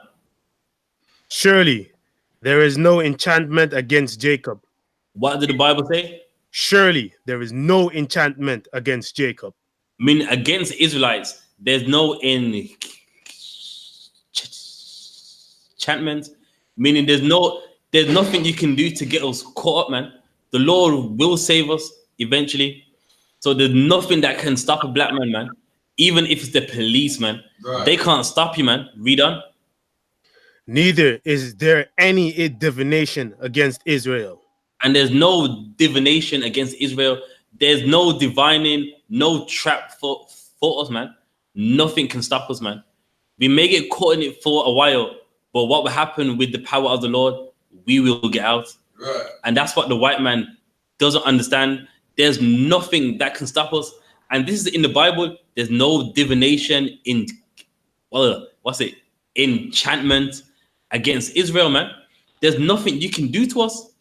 Surely there is no enchantment against Jacob. What did the Bible say? Surely there is no enchantment against Jacob. I mean, against Israelites, there's no enchantment. Meaning there's nothing you can do to get us caught up, man. The Lord will save us eventually. So there's nothing that can stop a black man, man. Even if it's the police, man. Right. They can't stop you, man. Read on. Neither is there any divination against Israel. And there's no divination against Israel. There's no divining, no trap for us, man. Nothing can stop us, man. We may get caught in it for a while, but what will happen with the power of the Lord, we will get out. Right. And that's what the white man doesn't understand. There's nothing that can stop us. And this is in the Bible. There's no divination in, well, what's it? Enchantment against Israel, man. There's nothing you can do to us.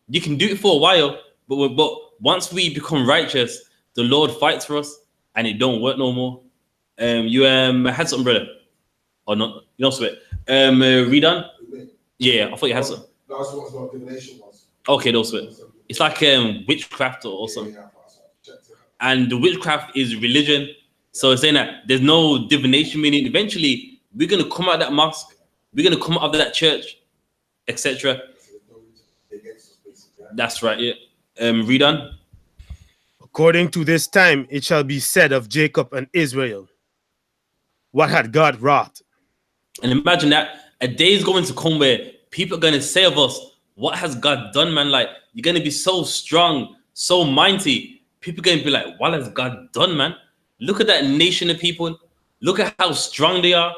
You can do it for a while, but once we become righteous, the Lord fights for us, and it don't work no more. You had something, brother, or not? You know, sweat. Read on. Yeah, I thought you had some. That's what divination was. Okay, those sweat. It's like witchcraft or something. And the witchcraft is religion. So it's saying that there's no divination, meaning eventually we're gonna come out of that mosque, we're gonna come out of that church, etc. That's right, yeah. Read on. According to this time, it shall be said of Jacob and Israel, what had God wrought? And imagine that a day is going to come where people are going to say of us, what has God done, man? Like, you're going to be so strong, so mighty. People are going to be like, what has God done, man? Look at that nation of people. Look at how strong they are.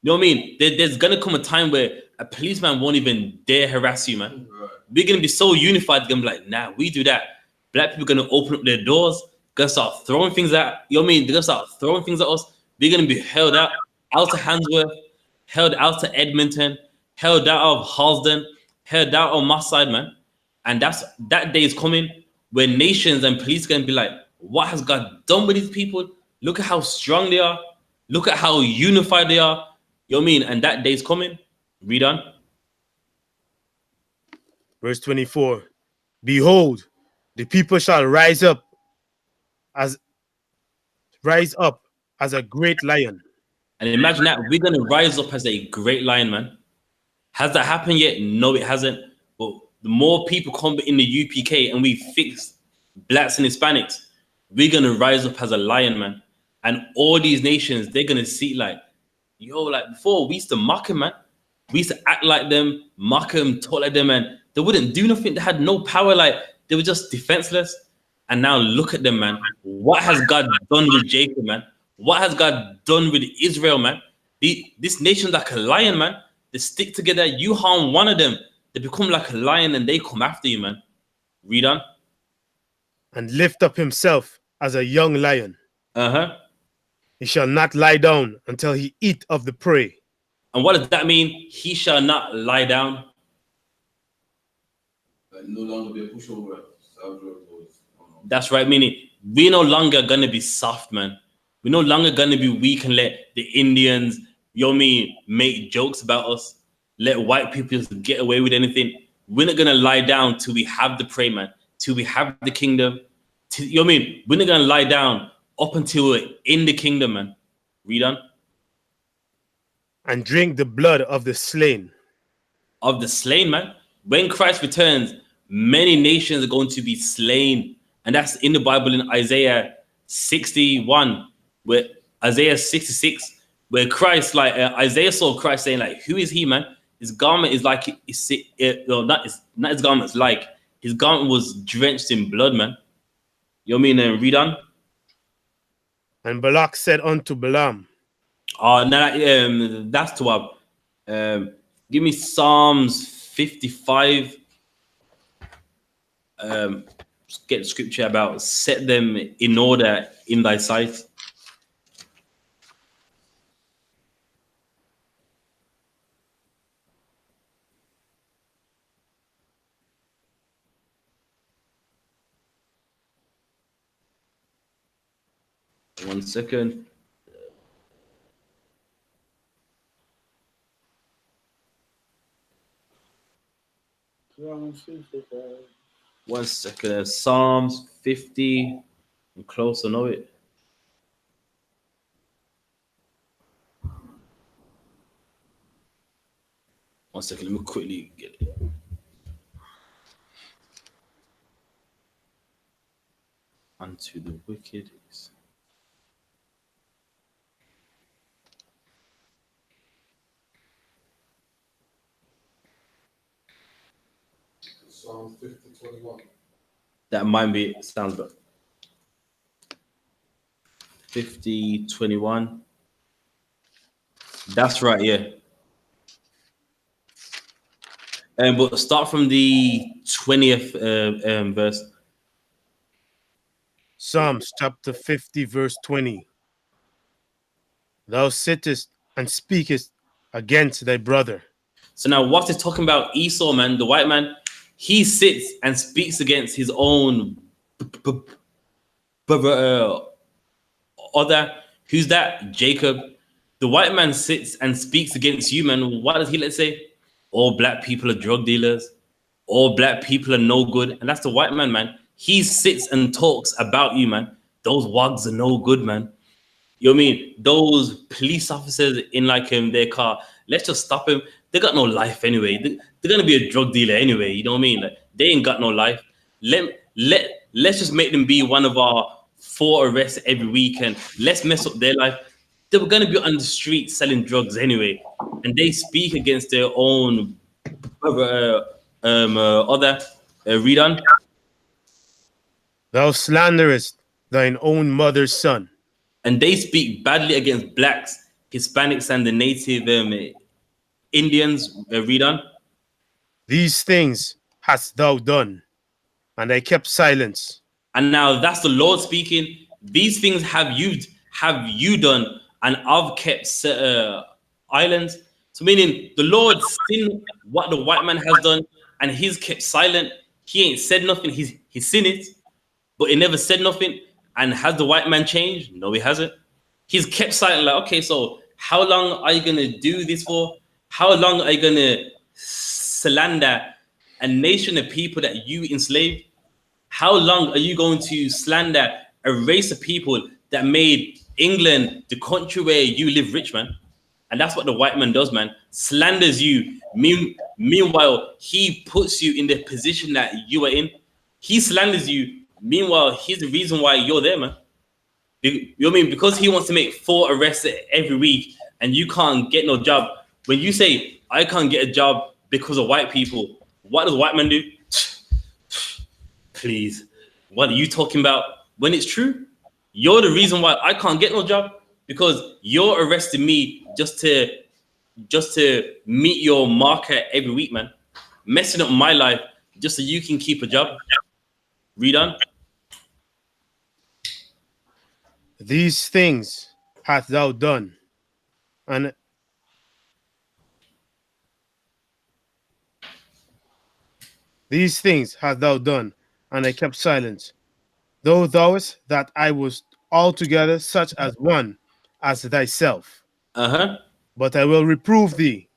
You know what I mean? There's going to come a time where a policeman won't even dare harass you, man. Right. We're going to be so unified. They're going to be like, nah, we do that. Black people are going to open up their doors, going to start throwing things at, you know what I mean? They're going to start throwing things at us. We're going to be held out to Handsworth, held out to Edmonton, held out of Halsden, held out on my side, man. And that day is coming where nations and police are going to be like, what has God done with these people? Look at how strong they are. Look at how unified they are. You know what I mean? And that day is coming. Read on. Verse 24. Behold, the people shall rise up as a great lion. And imagine that we're going to rise up as a great lion, man. Has that happened yet? No, it hasn't. But the more people come in the UPK and we fix blacks and Hispanics, we're going to rise up as a lion, man. And all these nations, they're going to see like, yo, like before, we used to mock him, man. We used to act like them, mock them, talk like them, and they wouldn't do nothing. They had no power. Like, they were just defenseless. And now look at them, man. What has God done with Jacob, man? What has God done with Israel, man? This nation's like a lion, man. They stick together. You harm one of them, they become like a lion and they come after you, man. Read on. And lift up himself as a young lion. Uh-huh. He shall not lie down until he eat of the prey. And what does that mean? He shall not lie down. Like, no longer be a pushover. That's right, meaning we're no longer gonna be soft, man. We're no longer gonna be weak and let the Indians, you know what I mean, make jokes about us. Let white people just get away with anything. We're not gonna lie down till we have the prey, man. Till we have the kingdom. You know what I mean? We're not gonna lie down up until we're in the kingdom, man. Read on. And drink the blood of the slain. Of the slain, man. When Christ returns, many nations are going to be slain. And that's in the Bible in Isaiah 61, where Isaiah 66, where Christ, like Isaiah saw Christ saying, like, who is he, man? His garment is like, not his garment, it's like his garment was drenched in blood, man. You know what I mean? And read on. And Balak said unto Balaam, that's to give me Psalms 55. Get the scripture about set them in order in thy sight. One second. One second. Psalms 50. I'm close, I know it. One second, let me quickly get it. Unto the wicked. Psalm 50:21. That might be, sounds better. 50:21. That's right, yeah. But start from the 20th verse. Psalms chapter 50, verse 20. Thou sittest and speakest against thy brother. So now what is talking about Esau, man, the white man? He sits and speaks against his own brother, other. Who's that? Jacob. The white man sits and speaks against you, man. What does he let's say? All black people are drug dealers. All black people are no good. And that's the white man, man. He sits and talks about you, man. Those wogs are no good, man. You know what I mean? Those police officers in like their car, let's just stop him. They got no life anyway. They're gonna be a drug dealer anyway. You know what I mean? Like they ain't got no life. Let's just make them be one of our 4 arrests every weekend. Let's mess up their life. They were gonna be on the street selling drugs anyway, and they speak against their own other. Read on. Thou slanderest thine own mother's son. And they speak badly against blacks, Hispanics, and the native Indians. Read on. These things hast thou done, and I kept silence. And now that's the Lord speaking. These things have you done, and I've kept islands. So meaning the Lord seen what the white man has done, and he's kept silent. He ain't said nothing. He's seen it, but he never said nothing. And has the white man changed? No, he hasn't. He's kept silent. Like, okay, so how long are you gonna do this for? How long are you gonna slander a nation of people that you enslaved? How long are you going to slander a race of people that made England the country where you live rich, man? And that's what the white man does, man. Slanders you. Meanwhile, he puts you in the position that you are in. He slanders you. Meanwhile, he's the reason why you're there, man. You know what I mean? Because he wants to make 4 arrests every week and you can't get no job. When you say, I can't get a job because of white people, what does white man do? Please, what are you talking about? When it's true, you're the reason why I can't get no job because you're arresting me just to meet your marker every week, man. Messing up my life just so you can keep a job. Read on. These things hast thou done, and these things hast thou done, and I kept silence. Though thouest that I was altogether such as one as thyself. But I will reprove thee,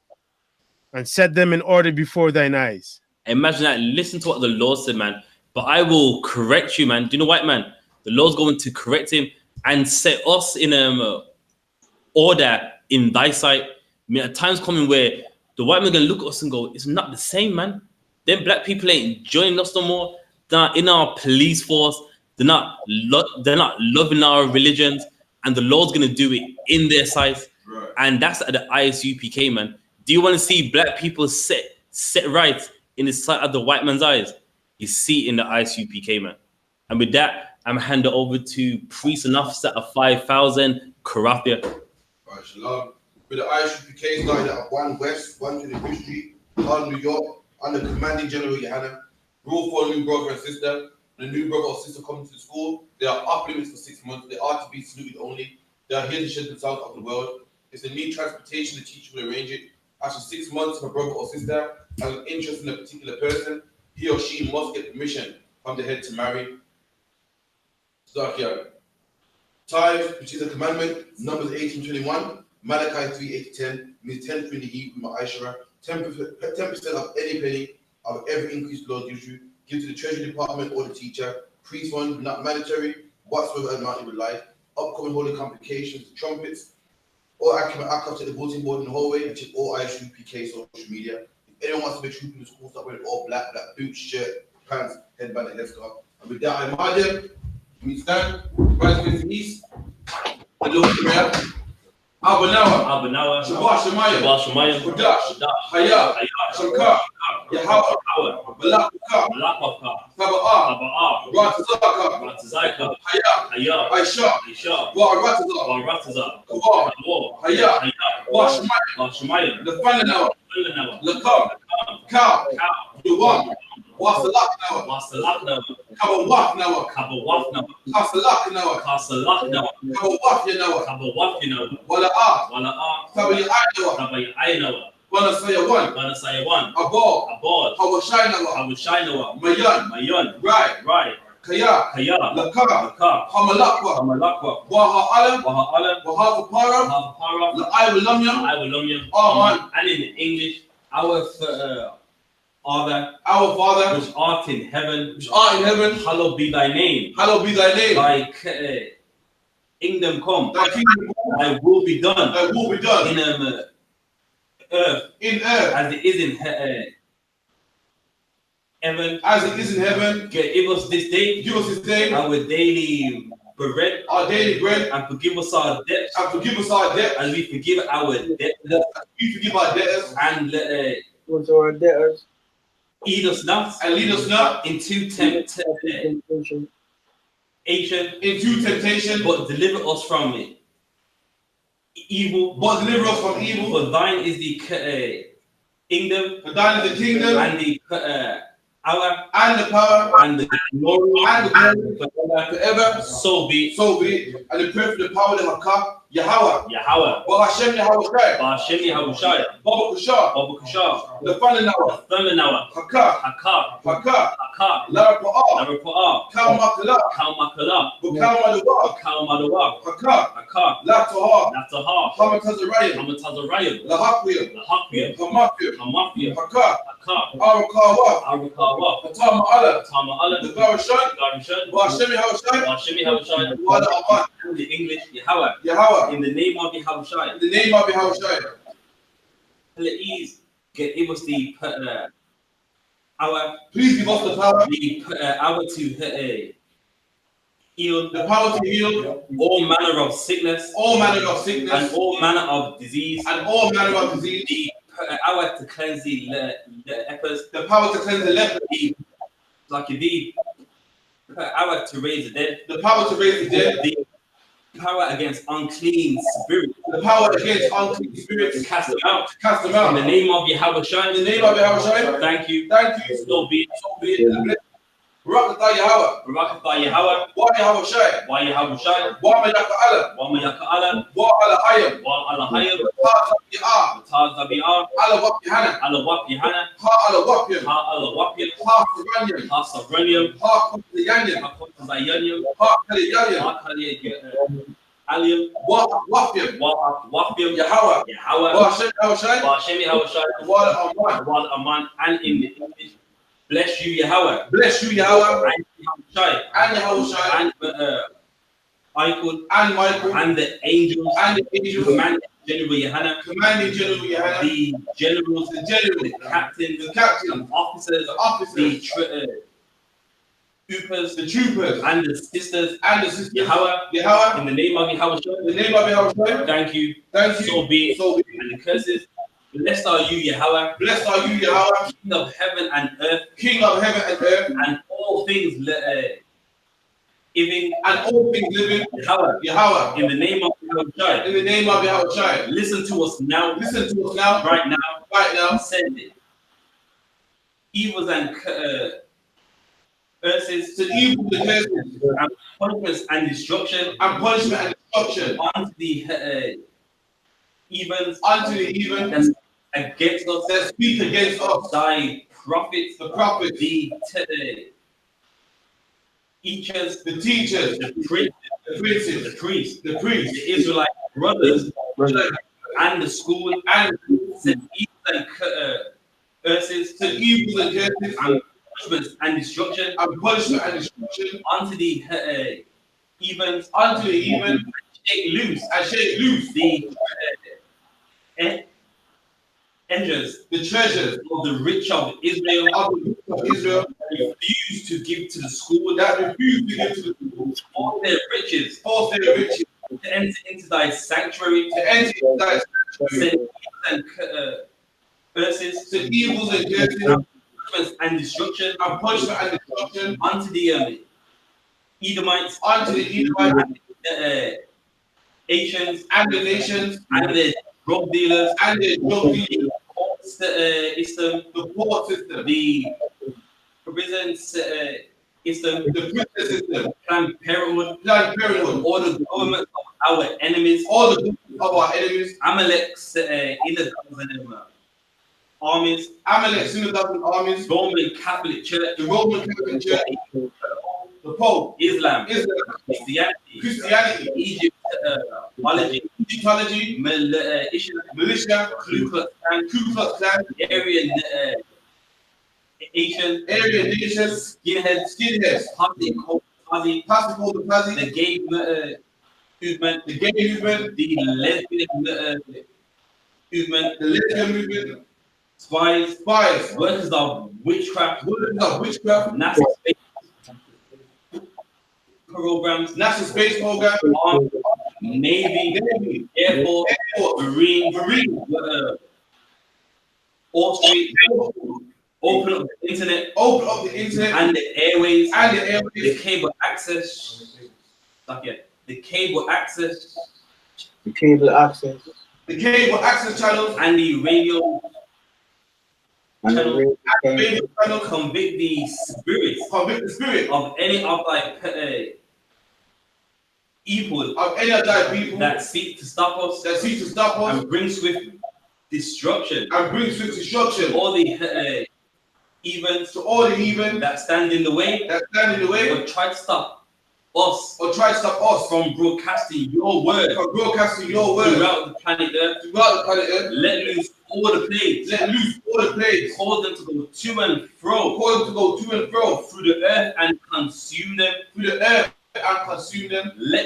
and set them in order before thine eyes. Imagine that. Listen to what the Lord said, man. But I will correct you, man. Do you know what, man? The Lord's going to correct him and set us in order in thy sight. I mean, at times coming where the white man gonna look at us and go, it's not the same, man. Them black people ain't joining us no more. They're not in our police force. They're not loving our religions. And the Lord's gonna do it in their sight. Right. And that's at the I.S.U.P.K, man. Do you want to see black people set right in the sight of the white man's eyes? You see in the I.S.U.P.K, man. And with that, I'm handing over to priest and officer of 5,000, Karathia. Right, Shalom. With the I.S.U.P.K started at 1 West, 125th Street, Harlem, New York, under commanding General Yohanna. Rule for a new brother and sister. When a new brother or sister comes to the school, they are off limits for 6 months. They are to be saluted only. They are here to shed themselves of the world. If they need transportation, the teacher will arrange it. After 6 months, if a brother or sister has an interest in a particular person, he or she must get permission from the head to marry. Start here. Tithes, which is a commandment, Numbers 18:21, Malachi 3:8-10, means 10 in the Hebrew, Ma'ashara, 10% of any penny of every increase the Lord gives you, give to the treasury department or the teacher, priest fund, not mandatory, whatsoever amount you would like, upcoming holy complications, trumpets, or accurate accounts at the bulletin board in the hallway, and check all I.S.U.P.K social media. If anyone wants to be trooping in the school, start wearing all black boots, shirt, pants, headband, and headscarf. And with that, I'm Adam. We stand, right to the east, the Lord Prayer, Abanawa, Shabbat Shemayim, Kodash, Haya, Shamka, Yahweh, Malakaka, Taba'ah, Ratazaka, Haya, I.S.U.P.K, Waratazak, Kawar, Haya, Washemayim, the Fananawa, Lakam, Cow. Cow. You want. What's the luck now? What's the luck now? Cover what now? Cover what now? What's the luck now? Cast the luck now. Cover what you know? Cover what you know? Wala ah. Wala Cover your eye now. Cover your eye now. Wanna say you one. Wanna say one. A ball. A ball. How was shine I now? will shine now. Mayan. Mayon. Right. Kaya. Kaya. Laka. Laka. Hamalakwa. Hamalakwa. Waha alam. Waha alam. Waha para. Waha para. La I will love you. I will love you. Oh man. And in English, our Father, Which art in heaven, hallowed be thy name. Hallowed be thy name. Thy kingdom come. Thy kingdom come. Thy will be done. Thy will be done. In earth. In earth. As it is in heaven. As it is in heaven. Give us this day. Give us this day. Our daily bread. Our daily bread. And forgive us our debts. And forgive us our debt. As we forgive our debtors. We forgive our debtors. And What's our debtors? lead us not. And lead us not into temptation. Into temptation. But deliver us from evil. But deliver us from evil. For thine is the kingdom. For thine is the kingdom. And the power. And the power. And the glory. And the glory. Forever. So be it. So be it. And the prayer for the power of the Hakka. Yahweh. Yahweh. Ba Hashem Yahweh. Ba Hashem Yahweh. Baba Kushar. Baba Kushar. The Thunder Nawa. Thunder Nawa. Hakka. Hakka. Hakka. Hakka. Lara Pa'a. Lara Pa'a. Kal Makala. Kal Makala. Bukal Madawa. Kal Madawa. Hakka. Hakka. Lataha. Lataha. Hamatazarayim. Hamatazarayim. Lahakwiya. Lahakwiya. Hamafia. Hamafia. Hakka. Hakka. Arakawa. Arakawa. Fatama Allah. Tama Allah. The Garashan. Garashan. Ba Hashem Yahweh. Ba Hashem Yahweh. Wala Aman. In the English, Yahweh. Yahweh. In the name of Yahweh. In the name of Yahweh. Please give us the our. Please give us the power. The hour to heal. The power to heal all manner of sickness. All manner of sickness. And all manner of disease. And all manner of disease. The hour to cleanse the lepers. The power to cleanse the lepers. Like the hour to raise the dead. The power to raise the dead. The power against unclean spirits. The power against unclean spirits. Cast them out. Cast them out. In the name of Yahweh Shai. In the name of Yahweh Shai. Thank you. Thank you. So be it. So be it. Barakatah Yahweh. Barakatah Yahweh. Wa Yahweh Shai. Wa Yahweh Shai. Wa Malaka Allah. Wa Malaka Allah. Wa Ala Hayam. Wa Ala Hayam. Wa Taz Zabi'ah. Ala Wapihana. Ala Wapihana. Ha Ala Wapiyam. Ha Ala Wapiyam. Ha Saranyam. Ha Savranyam. Ha Kutliyanyam. Ha Kutliyanyam. Ha Kaliyanyam. Ha Kaliyanyam. Aliyam. Wa Wapiyam. Wa Wapiyam. Yahweh. Yahweh. Wa Hashem Yahweh Shai. Wa Hashem Yahweh Shai. Wa Aman. Wa Aman. And in the English, bless you Yahweh. Bless you Yahweh. And Yahweh Shai. And Yahweh Shai. And Michael. And Michael. And the angels. And the angels. Commanding General Yahanna. Commanding General Yahanna. The generals. The general. The captains. The captain. The officers. The officers. The troopers. The troopers. And the sisters. And the sisters. Yahweh. Yahweh. In the name of Yahweh Shai. In the name of Yahweh Shai. Thank you. Thank you. So be it. So be it. And the curses. Blessed are you, Yahweh. Blessed are you, Yahweh. King of heaven and earth. King of heaven and earth. And all things living. And all things living. Yahweh. Yahweh. In the name of Yahweh Shai. In the name of Yahweh Shai. Listen to us now. Listen to us now. Right now. Right now. Send it. Evils and curses. To evil and curses. And punishments and destruction. And punishment and destruction. Unto the evens. Unto the even. That against us. That speak against us. Thy prophets. The prophets. The teachers. The teachers. The princes. The princes. The priests. The priests. The Israelite brothers. And the school. And the evils and curses. to evil and curses. And punishments and destruction. And punishment and destruction. Unto the evens. Unto the even. Shake loose. And shake loose. The treasures. The treasures. Of the rich of Israel. Of the rich of Israel. Refuse to give to the school. That refuse to give to the school. All their riches. All their riches. To enter into thy sanctuary. To enter into thy sanctuary. And curses. To evils and curses. And destruction. And punishment and destruction. Unto the Edomites. Unto the Edomites. And Asians. And the nations. And the drug dealers. And the drug dealers. system, the court system, the prison system, the prison system, Planned Parenthood, all all the government of our enemies, the governments of our enemies, Amalek's in the armies, Amalek, synagogue armies, Roman Catholic Church, the Roman Catholic Church, the Pope, Islam, Christianity, Egypt, Egyptology, militia, Ku Klux Klan, Ku Klux Klan, Aryan Asian, nations, skinheads, Pastor called the Pazi, the gay movement, the gay movement, the lesbian movement, the lesbian movement, spies, workers of witchcraft, NASA space program, Army, Navy, Air Force, Marines, Wall Street, open up the internet, and the airways, the cable access, the cable access, channels, and the radio channel, convict the spirit of any of evil of any other people that seek to stop us and bring swift destruction. All the events to all the heathen that stand in the way, or try to stop us from broadcasting your word throughout the planet Earth. Let loose all the plagues. Cause them to go to and fro through the earth and consume them. Let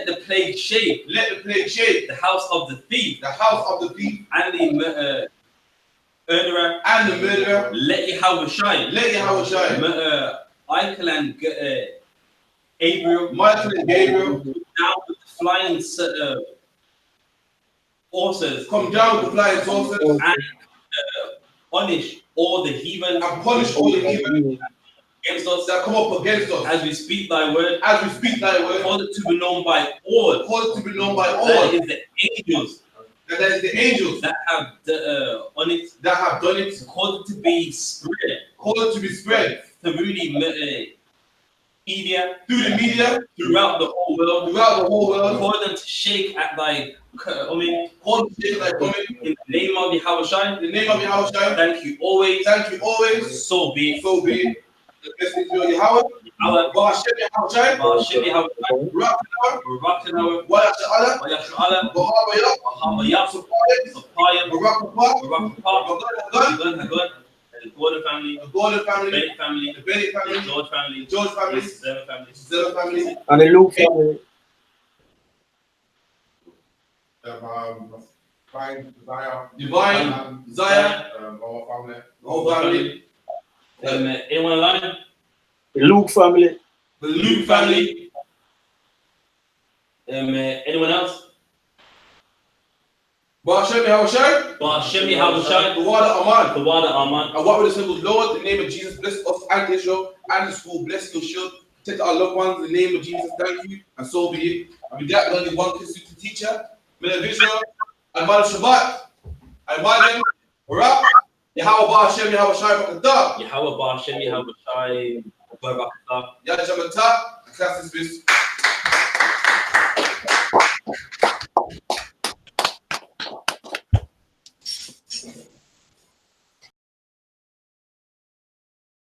the plague shake the house of the thief and the murderer. Let Yahweh shine. Michael and Gabriel down with the flying saucers. Come down with the flying saucers and punish all the heathen against us that come up against us as we speak thy word. Cause it to be known by all. That is the angels. That is the angels that have done it. Cause it to be spread. Through the media, throughout the whole world. Cause them to shake at thy coming. In the name of Yahweh. Thank you always. So be it. The blessed is your Yahweh. The Gordon family, the Bennett family, the George family, the Zella family, and the Luke family. Divine, Zaya, our family. Anyone online? The Luke family. The Luke family. Anyone else? Ba'Hashem Yahushai. The water Aman. And what we say was, Lord, in the name of Jesus, bless us and Israel and the school. Bless your shield. Protect our loved ones in the name of Jesus. Thank you. And so be it. And with that, we're going to one consistent teacher, Miller of Israel, and Mal Shabbat. And Mal Barak. Yahweh Ba'Hashem Yahushai Barakatah. Yahweh Ba'Hashem Yahushai Barakatah. Yahweh Shabbatah. Class is